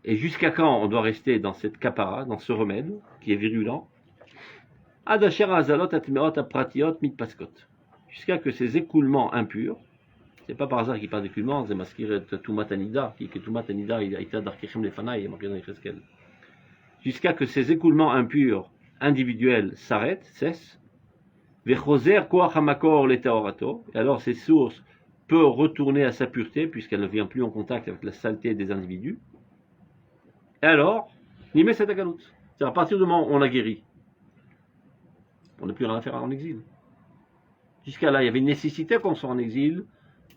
Et jusqu'à quand on doit rester dans cette capara, dans ce remède qui est virulent? Jusqu'à que ces écoulements impurs, c'est pas par hasard qu'il parle d'écoulements, c'est masquer tumatanida, qui tumatanida il a été d'arkechem lefana, il est marqué dans les Cheskel. Jusqu'à que ces écoulements impurs individuels s'arrêtent, cessent, vechoser koach hamakor letaorato, et alors ces sources peuvent retourner à sa pureté puisqu'elle ne vient plus en contact avec la saleté des individus. Et alors, Nimé c'est Agalout. C'est à partir du moment où on a guéri. On n'a plus rien à faire en exil. Jusqu'à là, il y avait une nécessité qu'on soit en exil,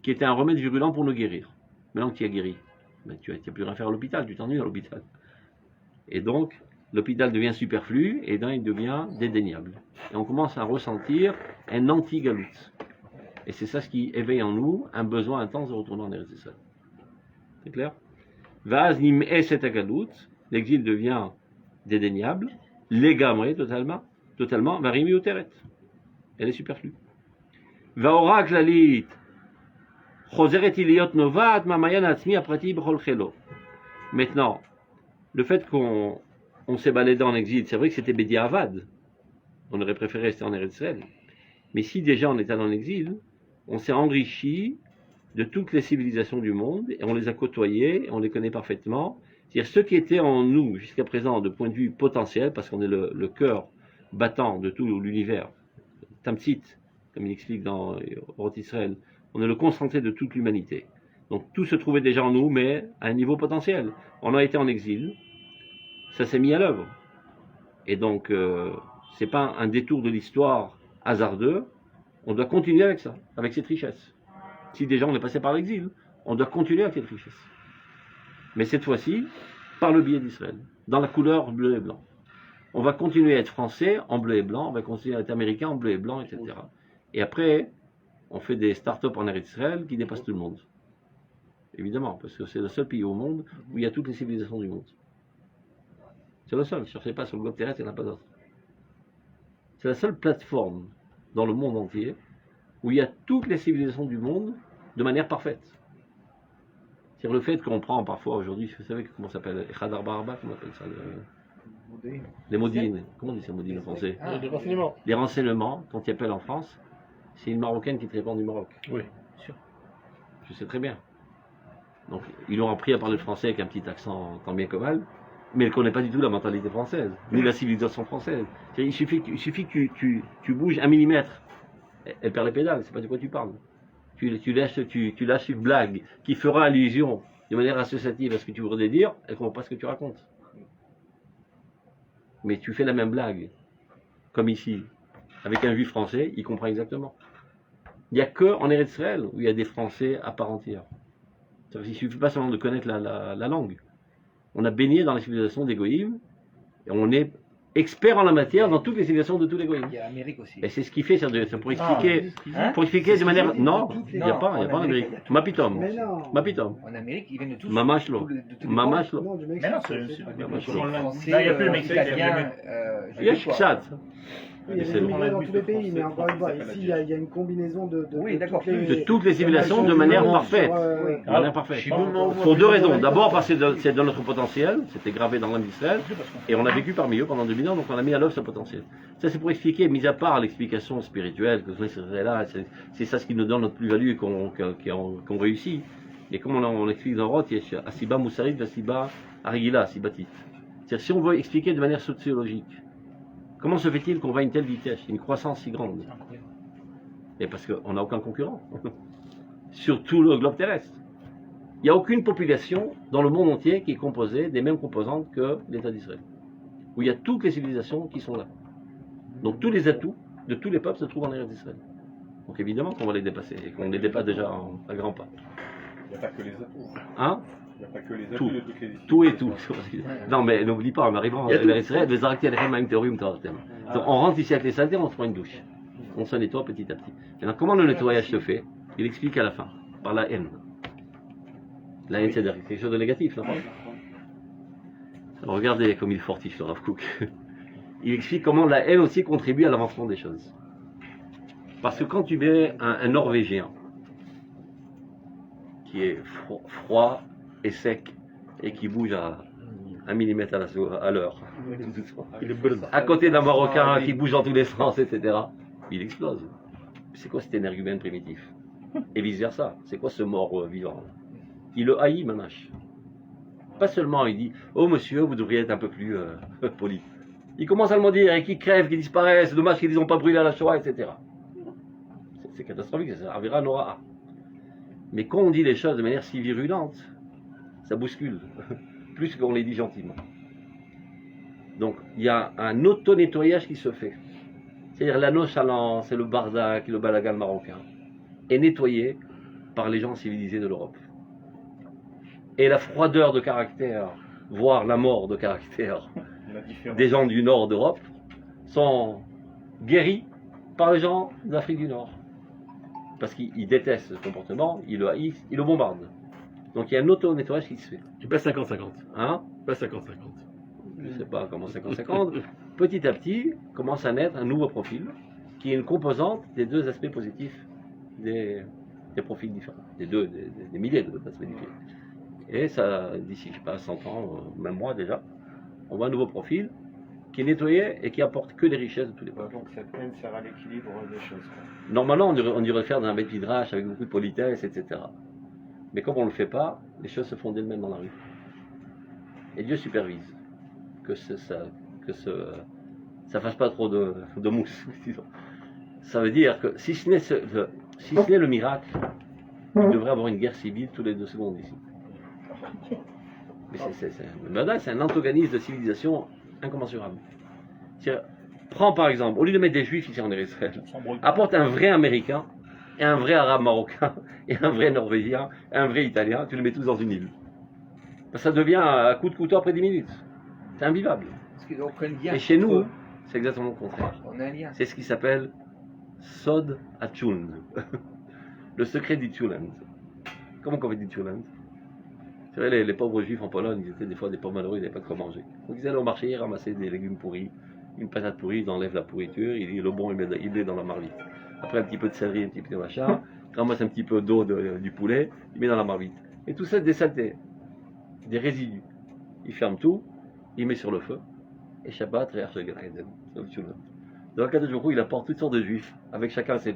qui était un remède virulent pour nous guérir. Maintenant que tu as guéri, ben, tu n'as plus rien à faire à l'hôpital, tu t'ennuies à l'hôpital. Et donc, l'hôpital devient superflu, et donc il devient dédaignable. Et on commence à ressentir un anti-galout. Et c'est ça ce qui éveille en nous un besoin intense de retourner en Eretz Israël. C'est clair? Vaz nim'e cet agalout, l'exil devient dédaignable, légamré totalement, varimi ou teret. Elle est superflue. Vaora klalit, choseret iliot novat, mamayan atzmi aprati b'chol chelo. Maintenant, le fait qu'on s'est baladé en exil, c'est vrai que c'était Bediavad. On aurait préféré rester en Eretz Israël. Mais si déjà on était en exil, on s'est enrichi de toutes les civilisations du monde, et on les a côtoyées, on les connaît parfaitement. C'est-à-dire ceux qui étaient en nous jusqu'à présent de point de vue potentiel, parce qu'on est le cœur battant de tout l'univers, Tamtsit, comme il explique dans Roth Israël, on est le concentré de toute l'humanité. Donc tout se trouvait déjà en nous, mais à un niveau potentiel. On a été en exil, ça s'est mis à l'œuvre. Et donc, c'est pas un détour de l'histoire hasardeux, on doit continuer avec ça, avec cette richesse. Si déjà on est passé par l'exil, on doit continuer avec cette richesse. Mais cette fois-ci, par le biais d'Israël, dans la couleur bleu et blanc. On va continuer à être français en bleu et blanc, on va continuer à être américain en bleu et blanc, etc. Et après, on fait des start-up en Eretz Israël qui dépassent tout le monde. Évidemment, parce que c'est le seul pays au monde où il y a toutes les civilisations du monde. C'est le seul, je ne sais pas, sur le globe terrestre, il n'y en a pas d'autre. C'est la seule plateforme dans le monde entier où il y a toutes les civilisations du monde de manière parfaite. C'est le fait qu'on prend parfois aujourd'hui, vous savez comment ça s'appelle, Echadar Barba, comment on appelle ça les modines. Comment on dit ça, modines en français? Les renseignements. Les renseignements, quand tu appelles en France, c'est une Marocaine qui te répond du Maroc. Oui, sûr. Je sais très bien. Donc, ils l'ont appris à parler français avec un petit accent tant bien que mal, mais elle ne connaît pas du tout la mentalité française, ni la civilisation française. Il suffit que tu bouges 1 millimètre, elle perd les pédales, c'est pas de quoi tu parles. Tu lâches une blague qui fera allusion de manière associative à ce que tu voudrais dire, elle ne comprend pas ce que tu racontes. Mais tu fais la même blague, comme ici, avec un juif français, il comprend exactement. Il n'y a qu'en Eretz Israël où il y a des Français à part entière. Il ne suffit pas seulement de connaître la langue. On a baigné dans la civilisation des Goïms, et on est expert en la matière dans toutes les civilisations de tous les Goïms. Il y a l'Amérique aussi. Et c'est ce qui fait, c'est pour expliquer, pour expliquer de manière... Non, il n'y a pas en Amérique. Mapitom. Mais non. Mapitom. En Amérique, ils viennent de tous. Mamashlo. Mamashlo. Non, du Mexique. Mais non, Français, là, il n'y a plus le Mexique. italien, Il y a Chad. Oui, il y a des immigrés dans tous les pays, mais encore une fois, ici, il y a une combinaison de toutes les civilisations de manière parfaite. De manière parfaite. Pour 2 raisons. D'abord parce que c'est dans notre potentiel, c'était gravé dans l'âme d'Israël, et on a vécu parmi eux pendant 2000 ans, donc on a mis à l'œuvre ce potentiel. Ça, c'est pour expliquer, mis à part l'explication spirituelle, que c'est ça ce qui nous donne notre plus-value et qu'on réussit. Et comme on explique dans Roth, il y a Asiba Moussarit, Asiba Arigila, Asibati. C'est-à-dire, si on veut expliquer de manière sociologique, comment se fait-il qu'on va à une telle vitesse, une croissance si grande? Et parce qu'on n'a aucun concurrent sur tout le globe terrestre. Il n'y a aucune population dans le monde entier qui est composée des mêmes composantes que l'État d'Israël, où il y a toutes les civilisations qui sont là. Donc tous les atouts de tous les peuples se trouvent en Eretz d'Israël. Donc évidemment qu'on va les dépasser et qu'on les dépasse déjà à grands pas. Il n'y a pas que les atouts. Hein? Il n'y a pas que les atouts Tout. de toutes les Tout et tout. Non mais n'oublie pas, en arrivant à Israël, les Aracti Alechem Haim Teorim Tortem. Donc on rentre ici avec les saletés, on se prend une douche. On se nettoie petit à petit. Maintenant, comment le nettoyage se fait? Il explique à la fin, par la haine. La haine, c'est quelque chose de négatif, non? Alors, regardez comme il fortifie le Rav Kook. Il explique comment la haine aussi contribue à l'avancement des choses. Parce que quand tu mets un Norvégien qui est froid et sec et qui bouge à 1 millimètre à l'heure, à côté d'un Marocain qui bouge dans tous les sens, etc., il explose. C'est quoi cet énergumène primitif? Et vice versa. C'est quoi ce mort vivant? Il le haït, Mamash. Pas seulement il dit oh monsieur, vous devriez être un peu plus poli. Il commence à le dire, et qui crèvent, qui disparaissent, c'est dommage qu'ils n'ont pas brûlé à la Shoah, etc. C'est catastrophique, ça servira à Nora. Mais quand on dit les choses de manière si virulente, ça bouscule, plus qu'on les dit gentiment. Donc il y a un auto-nettoyage qui se fait. C'est-à-dire la nonchalance et le bardak et le balagan marocain est nettoyé par les gens civilisés de l'Europe. Et la froideur de caractère, voire la mort de caractère des gens du nord d'Europe sont guéris par les gens d'Afrique du Nord. Parce qu'ils détestent ce comportement, ils le haïssent, ils le bombardent. Donc il y a un auto-nettoyage qui se fait. Tu passes 50-50. Hein? Pas 50-50. Je ne sais pas comment 50-50. Petit à petit, commence à naître un nouveau profil qui est une composante des deux aspects positifs des profils différents. Des milliers d'aspects différents. Et ça, d'ici, je sais pas, 100 ans, même moi déjà, on voit un nouveau profil qui est nettoyé et qui apporte que des richesses de tous les peuples. Donc cette haine sert à l'équilibre des choses. Normalement, on devrait le faire dans un bête midrash avec beaucoup de politesse, etc. Mais comme on ne le fait pas, les choses se font d'elles-mêmes dans la rue. Et Dieu supervise que ça fasse pas trop de mousse. Disons. Ça veut dire que si ce n'est le miracle, il devrait avoir une guerre civile tous les 2 secondes ici. Mais c'est un antagonisme de civilisation incommensurable. Prends par exemple, au lieu de mettre des juifs ici en Israël, apporte un vrai américain, et un vrai arabe marocain, et un vrai norvégien, et un vrai italien, tu les mets tous dans une île. Ça devient à coup de couteau après 10 minutes. C'est invivable. Et chez nous, c'est exactement le contraire. C'est ce qui s'appelle Sod Hatchund. Le secret du Tchuland. Comment on fait du Tchuland? C'est vrai, les pauvres juifs en Pologne, ils étaient des fois des pauvres malheureux, ils n'avaient pas de quoi manger. Donc ils allaient au marché, ils ramassaient des légumes pourris, une patate pourrie, ils enlèvent la pourriture, le bon il met dans la marmite. Après un petit peu de céleri, un petit peu de machin, il ramasse un petit peu d'eau du poulet, il met dans la marmite. Et tout ça, des saletés, des résidus. Il ferme tout, il met sur le feu, et Shabbat, c'est le Tchuland. Dans le cas de Jourou, il apporte toutes sortes de juifs, avec chacun ses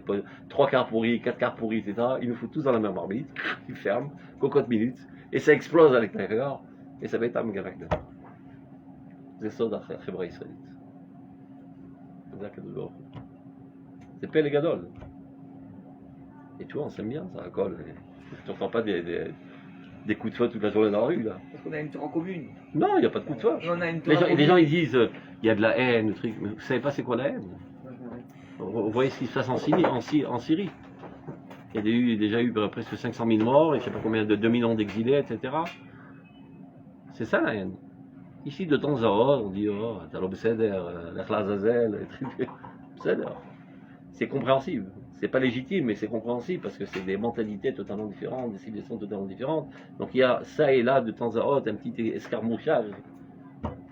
3 quarts pourris, 4 quarts pourris, etc. Il nous fout tous dans la même marmite, il ferme, cocotte minutes, et ça explose à l'extérieur, et ça va être un méga-racde. C'est ça d'après la Chebra israélite. C'est Pele Gadol. Et tu vois, on s'aime bien, ça colle. Tu n'entends pas des coups de feu toute la journée dans la rue, là. Parce qu'on a une tour commune. Non, il n'y a pas de coups de feu. On a une Les gens ils disent, il y a de la haine, le truc, mais vous ne savez pas c'est quoi la haine. Vous voyez ce qui se passe en Syrie. Il y a déjà eu presque 500 000 morts, et je ne sais pas combien de 2 millions d'exilés, etc. C'est ça la haine. Ici, de temps en temps, on dit, oh, t'as l'obséder, l'Azazel, c'est compréhensible. C'est pas légitime, mais c'est compréhensible parce que c'est des mentalités totalement différentes, des civilisations totalement différentes. Donc il y a ça et là, de temps en temps, un petit escarmouchage.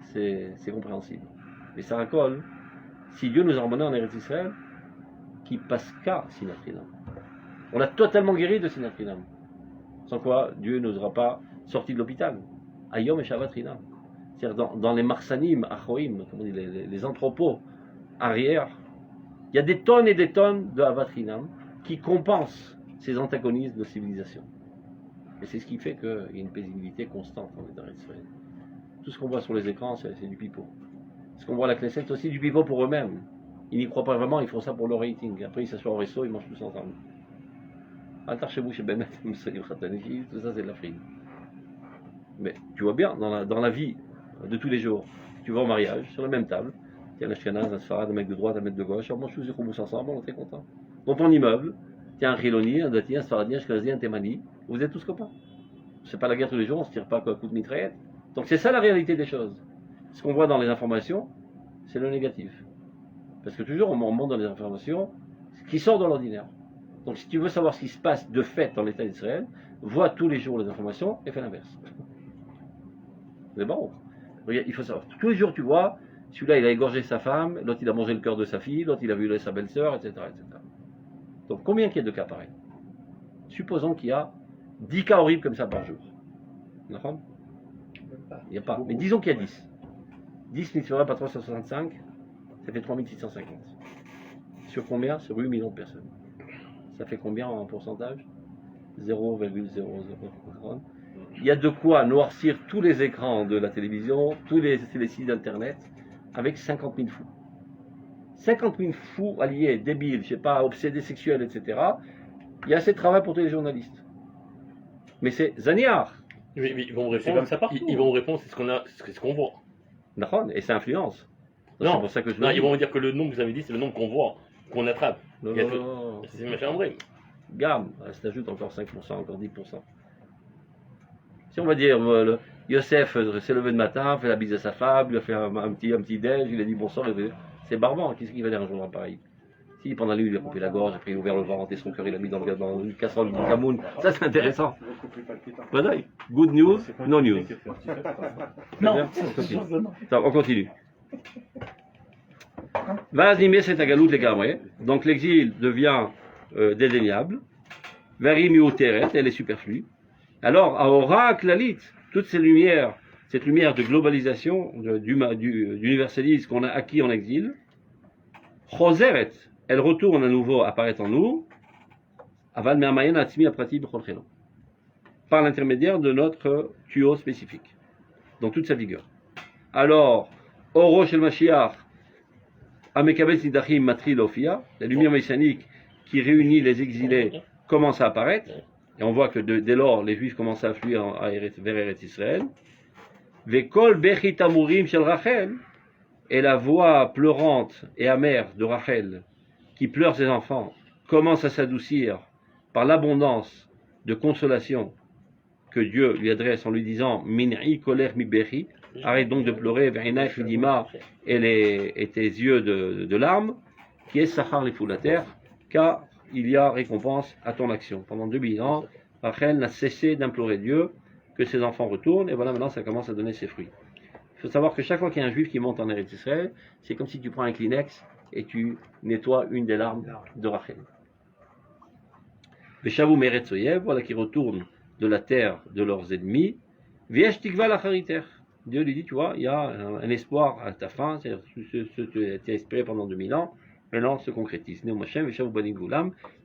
C'est compréhensible. Mais ça raccole. Si Dieu nous a emmenés en Eretz Israël, qui passe qu'à Sinat Chinam. On a totalement guéri de Sinat Chinam. Sans quoi, Dieu ne nous aura pas sortis de l'hôpital. Ayom et Shabbat Chinam. C'est-à-dire dans les marsanim, achoim, comme on dit, les entrepôts arrière, il y a des tonnes et des tonnes de Avat Chinam qui compensent ces antagonismes de civilisation. Et c'est ce qui fait qu'il y a une paisibilité constante en Eretz Israël. Tout ce qu'on voit sur les écrans, c'est du pipeau. Ce qu'on voit à la Knesset, c'est aussi du pipeau pour eux-mêmes. Ils n'y croient pas vraiment, ils font ça pour le rating. Après, ils s'assoient au resto, ils mangent tous ensemble. Altar chez vous, chez Bemet, tout ça, c'est de la frime. Mais tu vois bien, dans la vie de tous les jours, tu vas au mariage, sur la même table, il y a un ashkenaz, un sfarad, un mec de droite, un mec de gauche, on mange tous les khoumous ensemble, on est très contents. Dans ton immeuble, il y a un chiloni, un dati, un sfaradi, un ashkenazi, un témani, vous êtes tous copains. C'est pas la guerre tous les jours, on se tire pas à coup de mitraillette. Donc c'est ça la réalité des choses. Ce qu'on voit dans les informations, c'est le négatif. Parce que toujours on montre dans les informations ce qui sort de l'ordinaire. Donc si tu veux savoir ce qui se passe de fait dans l'État d'Israël, vois tous les jours les informations et fais l'inverse. C'est bon. Il faut savoir. Tous les jours tu vois, celui-là il a égorgé sa femme, l'autre il a mangé le cœur de sa fille, l'autre il a violé sa belle-sœur, etc., etc. Donc combien qu'il y a de cas pareils? Supposons qu'il y a 10 cas horribles comme ça par jour. D'accord? Il n'y a pas. Mais disons qu'il y a 10. 10 multiplié par 365, ça fait 3650. Sur combien? Sur 8 millions de personnes. Ça fait combien en pourcentage? 0,00. Il y a de quoi noircir tous les écrans de la télévision, tous les sites d'internet, avec 50 000 fous. 50 000 fous alliés, débiles, je sais pas, obsédés sexuels, etc. Il y a assez de travail pour tous les journalistes. Mais c'est Zaniar. Mais ils vont répondre. C'est comme ça partout. Ils vont répondre, c'est ce qu'on voit. D'accord, et ça influence. Non, c'est pour ça que je non, ils vont dire que le nombre que vous avez dit, c'est le nombre qu'on voit, qu'on attrape. Non. C'est machin vrai. Gamme, ça t'ajoute encore 5%, encore 10%. Si on va dire, Yosef s'est levé le matin, fait la bise à sa femme, lui a fait un petit déj, il a dit bonsoir, c'est barbant, qu'est-ce qu'il va dire un journal pareil? Si pendant la nuit il lui a coupé la gorge, après il a ouvert le ventre et son cœur il l'a mis dans une casserole du Cameroun, ça c'est intéressant. Voilà, good news, no news. Non, On continue. Vazimé c'est agalout les gamrés, donc l'exil devient dédaignable. Varimi ou teret, elle est superflue. Alors, à Aura Klalit, toutes ces lumières, cette lumière de globalisation, d'universalisme qu'on a acquis en exil, Choseret, elle retourne à nouveau apparaître en nous, Aval Mermayan Atzmi Aprati B'Cholchelo, par l'intermédiaire de notre tuyau spécifique, dans toute sa vigueur. Alors, Oro Shel Mashiach, Amekabel Sidachim Matri Lofia, la lumière messianique qui réunit les exilés commence à apparaître, et on voit que dès lors les Juifs commencent à affluer vers Eretz Israël. Vekol Bechit Amurim Shel Rachel, et la voix pleurante et amère de Rachel, qui pleure ses enfants, commence à s'adoucir par l'abondance de consolation que Dieu lui adresse en lui disant Min'i koler mi bechi, arrête donc de pleurer, Ve'inai fidima, et tes yeux de larmes, qui est Sachar les foulataires, car il y a récompense à ton action. Pendant 2000 ans, Rachel n'a cessé d'implorer Dieu que ses enfants retournent, et voilà maintenant ça commence à donner ses fruits. Il faut savoir que chaque fois qu'il y a un juif qui monte en Eretz Israël, c'est comme si tu prends un Kleenex et tu nettoies une des larmes de Rachel. Veshavu Meretz Oyev, voilà qui retournent de la terre de leurs ennemis. Viesh Tikva Lachariter. Dieu lui dit, tu vois, il y a un espoir à ta fin, c'est-à-dire ce que tu as espéré pendant 2000 ans, maintenant se concrétise. Et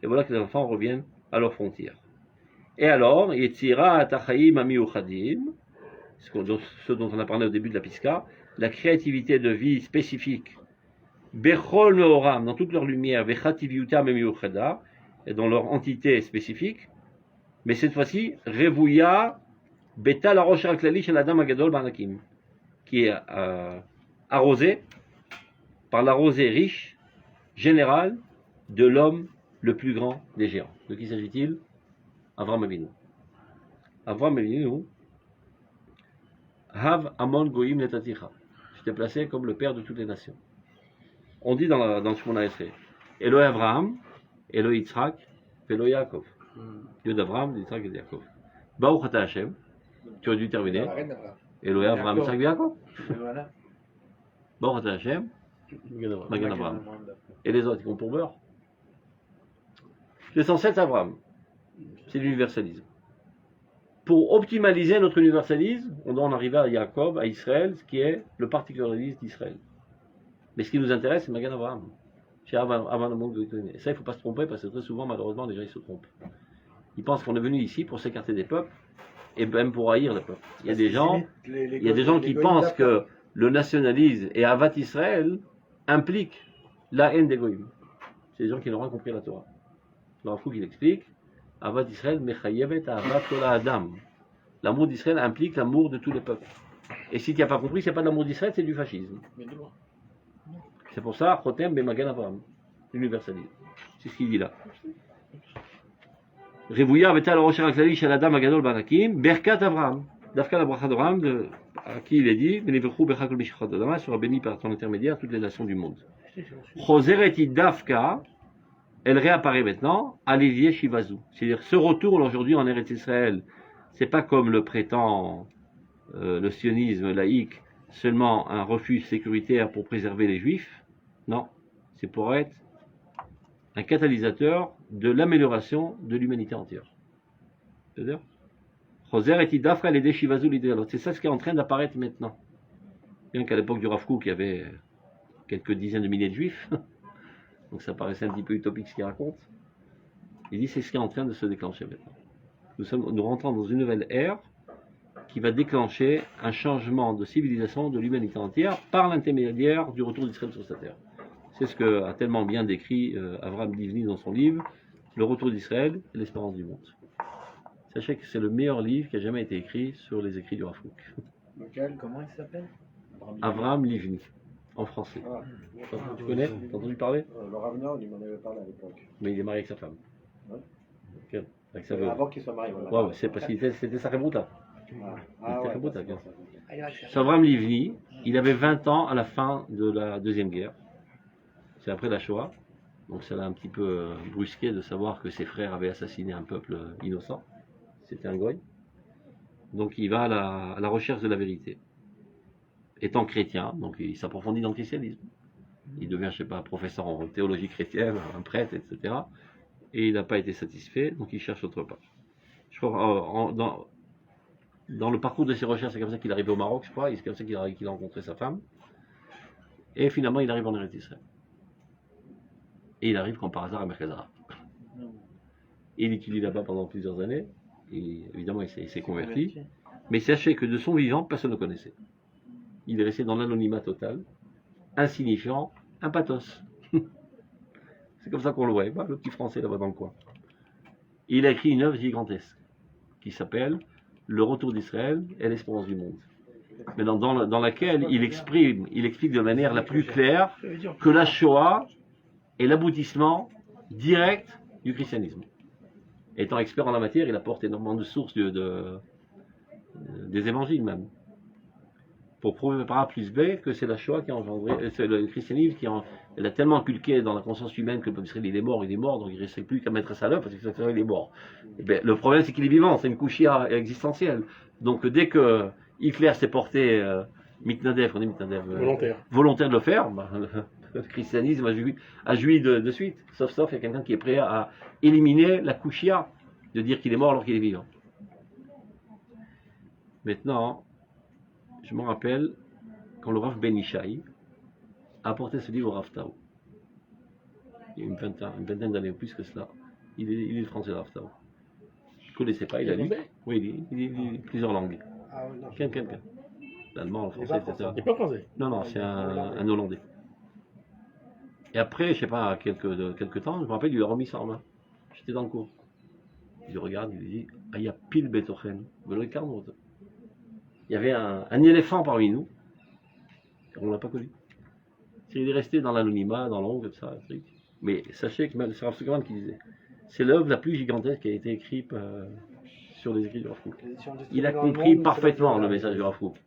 voilà que les enfants reviennent à leurs frontières. Et alors, Yetzira Atachaim Amiuchadim, ce dont on a parlé au début de la Piska, la créativité de vie spécifique, Bechol Meoram, dans toute leur lumière, Vechativiutam Amiuchada, et dans leur entité spécifique, mais cette fois-ci, Revouya Beta la Rosh Haklali Shel Adam Agadol Banakim, qui est arrosé par la rosée riche, générale, de l'homme le plus grand des géants. De qui s'agit-il? Avram Avinu. Avram Avinu, Hav Amon Goïm Netaticha. Je t'ai placé comme le père de toutes les nations. On dit dans le Shmona Esrei, Eloi Avraham, Eloi Yitzhak, Eloi Yaakov. Dieu d'Avraham, d'Yitzhak et de Yaakov. Baruch Ata Hashem, tu aurais dû terminer. Eloi Avraham, Yitzhak et Yaakov. Baruch Ata Hashem, Magan Avraham. Et les autres, ils comptent pour beurre. L'essentiel, c'est Avraham. C'est l'universalisme. Pour optimaliser notre universalisme, on doit en arriver à Yaakov, à Israël, ce qui est le particularisme d'Israël. Mais ce qui nous intéresse, c'est Magan Avraham. Et ça, il ne faut pas se tromper, parce que très souvent, malheureusement, les gens ils se trompent. Ils pensent qu'on est venu ici pour s'écarter des peuples, et même pour haïr les peuples. Il y a des gens qui pensent que le nationalisme et Avat Israël impliquent la haine des Goïm. C'est des gens qui n'ont pas compris la Torah. Alors, il faut qu'il explique Avat Israël mechayevet avat kol adam. L'amour d'Israël implique l'amour de tous les peuples. Et si tu n'as pas compris, c'est pas de l'amour d'Israël, c'est du fascisme. C'est pour ça, Chotem Bemagan Avraham, l'universalisme. C'est ce qu'il dit là. Revouya Betal Rocher Aklali Shel Adam Agadol Banakim, Berkat Avraham. Dafka la bracha d'Avraham, à qui il est dit, Beneverchou Bechakol Bishachot Adama, sera béni par ton intermédiaire toutes les nations du monde. Chosereti Dafka, elle réapparaît maintenant, Alivier Shivazu. C'est-à-dire, ce retour aujourd'hui en Eretz Israël, c'est pas comme le prétend le sionisme laïque, seulement un refuge sécuritaire pour préserver les juifs. Non, c'est pour être un catalyseur de l'amélioration de l'humanité entière. C'est-à-dire, c'est ça ce qui est en train d'apparaître maintenant. Bien qu'à l'époque du Rav Kook, il y avait quelques dizaines de milliers de juifs, donc ça paraissait un petit peu utopique ce qu'il raconte. Il dit c'est ce qui est en train de se déclencher maintenant. Nous rentrons dans une nouvelle ère qui va déclencher un changement de civilisation de l'humanité entière par l'intermédiaire du retour d'Israël sur sa terre. C'est ce que a tellement bien décrit Avraham Livni dans son livre, Le retour d'Israël et l'espérance du monde. Sachez que c'est le meilleur livre qui a jamais été écrit sur les écrits du Rav Kook. Lequel? Comment il s'appelle? Avraham Livni, en français. Ah, tu connais? T'as entendu parler? le Ravnor, il m'en avait parlé à l'époque. Mais il est marié avec sa femme. Ouais. Okay. Avec sa veuve. Avant qu'il soit marié. Voilà. Ouais, c'est parce qu'il c'était sa rebouta. Ah ouais. Avraham Livni, il avait 20 ans à la fin de la Deuxième Guerre. C'est après la Shoah. Donc ça l'a un petit peu brusqué de savoir que ses frères avaient assassiné un peuple innocent. C'était un goy. Donc il va à la recherche de la vérité. Étant chrétien, donc il s'approfondit dans le christianisme. Il devient, je sais pas, professeur en théologie chrétienne, un prêtre, etc. Et il n'a pas été satisfait, donc il cherche autre part. Je crois, dans le parcours de ses recherches, c'est comme ça qu'il arrive au Maroc, je crois, et c'est comme ça qu'il a rencontré sa femme. Et finalement, il arrive en Eretz Israël. Et il arrive comme par hasard à Merkazara. Il étudie là-bas pendant plusieurs années, et évidemment, il s'est converti. Mais sachez que de son vivant, personne ne le connaissait. Il est resté dans l'anonymat total, insignifiant, un pathos. C'est comme ça qu'on le voit, le petit français là-bas dans le coin. Il a écrit une œuvre gigantesque qui s'appelle Le retour d'Israël et l'espérance du monde. Mais dans laquelle il explique de manière la plus claire que la Shoah est l'aboutissement direct du christianisme. Étant expert en la matière, il apporte énormément de sources des évangiles même. Pour prouver par A plus B que c'est la Shoah qui a engendré, c'est le christianisme elle a tellement inculqué dans la conscience humaine que le peuple israélien il est mort, donc il ne restait plus qu'à mettre ça là parce que il est mort. Et bien, le problème c'est qu'il est vivant, c'est une couchia existentielle. Donc dès que Hitler s'est porté volontaire de le faire, le christianisme a joui de suite. Sauf il y a quelqu'un qui est prêt à éliminer la couchia de dire qu'il est mort alors qu'il est vivant. Maintenant, je me rappelle quand le Rav Ben Ishaï a apporté ce livre au Rav Tao. Il y a une vingtaine d'années ou plus que cela. Il est le français, le Rav Tao. Je ne connaissais pas, il a lu. Oui, il lit plusieurs langues. Ah oui, non. Quelqu'un. L'allemand, le français, etc. Il n'est pas français. Non, c'est un Hollandais. Et après, je ne sais pas, quelques temps, je me rappelle, il lui a remis ça en main. J'étais dans le cours. Il regarde, il lui dit Aya pile betochen, velo carnot. Il y avait un éléphant parmi nous, on ne l'a pas connu. Il est resté dans l'anonymat, dans l'ombre, comme ça, truc. Mais sachez que c'est Rav Zuckerman qui disait, c'est l'œuvre la plus gigantesque qui a été écrite sur les écrits du Rav Kook. Il a compris parfaitement le message du Rav Kook.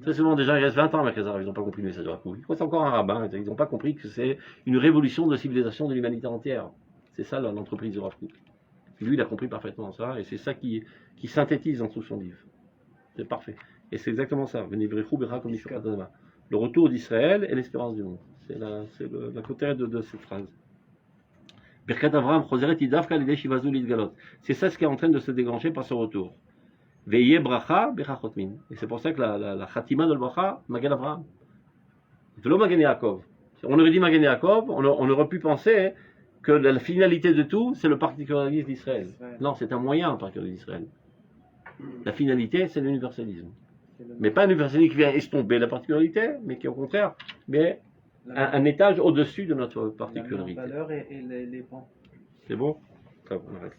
Très souvent, déjà, il reste 20 ans avec les Arabes, ils n'ont pas compris le message du Rav Kook. C'est encore un rabbin, ils n'ont pas compris que c'est une révolution de civilisation de l'humanité entière. C'est ça l'entreprise du Rav Kook. Lui, il a compris parfaitement ça, et c'est ça qui synthétise dans tout son livre. C'est parfait. Et c'est exactement ça. Le retour d'Israël et l'espérance du monde. C'est la côté de cette phrase. C'est ça ce qui est en train de se déclencher par ce retour. Et c'est pour ça que la Khatima de l'Bracha, Magen Avraham. Magen Yaakov. On aurait dit Magen Yaakov, on aurait pu penser que la finalité de tout, c'est le particularisme d'Israël. Non, c'est un moyen, le particularisme d'Israël. La finalité, c'est l'universalisme. Mais pas un universalisme qui vient estomper la particularité, mais qui au contraire met un étage au-dessus de notre particularité. La valeur et les bons. C'est bon? Ça, on arrête.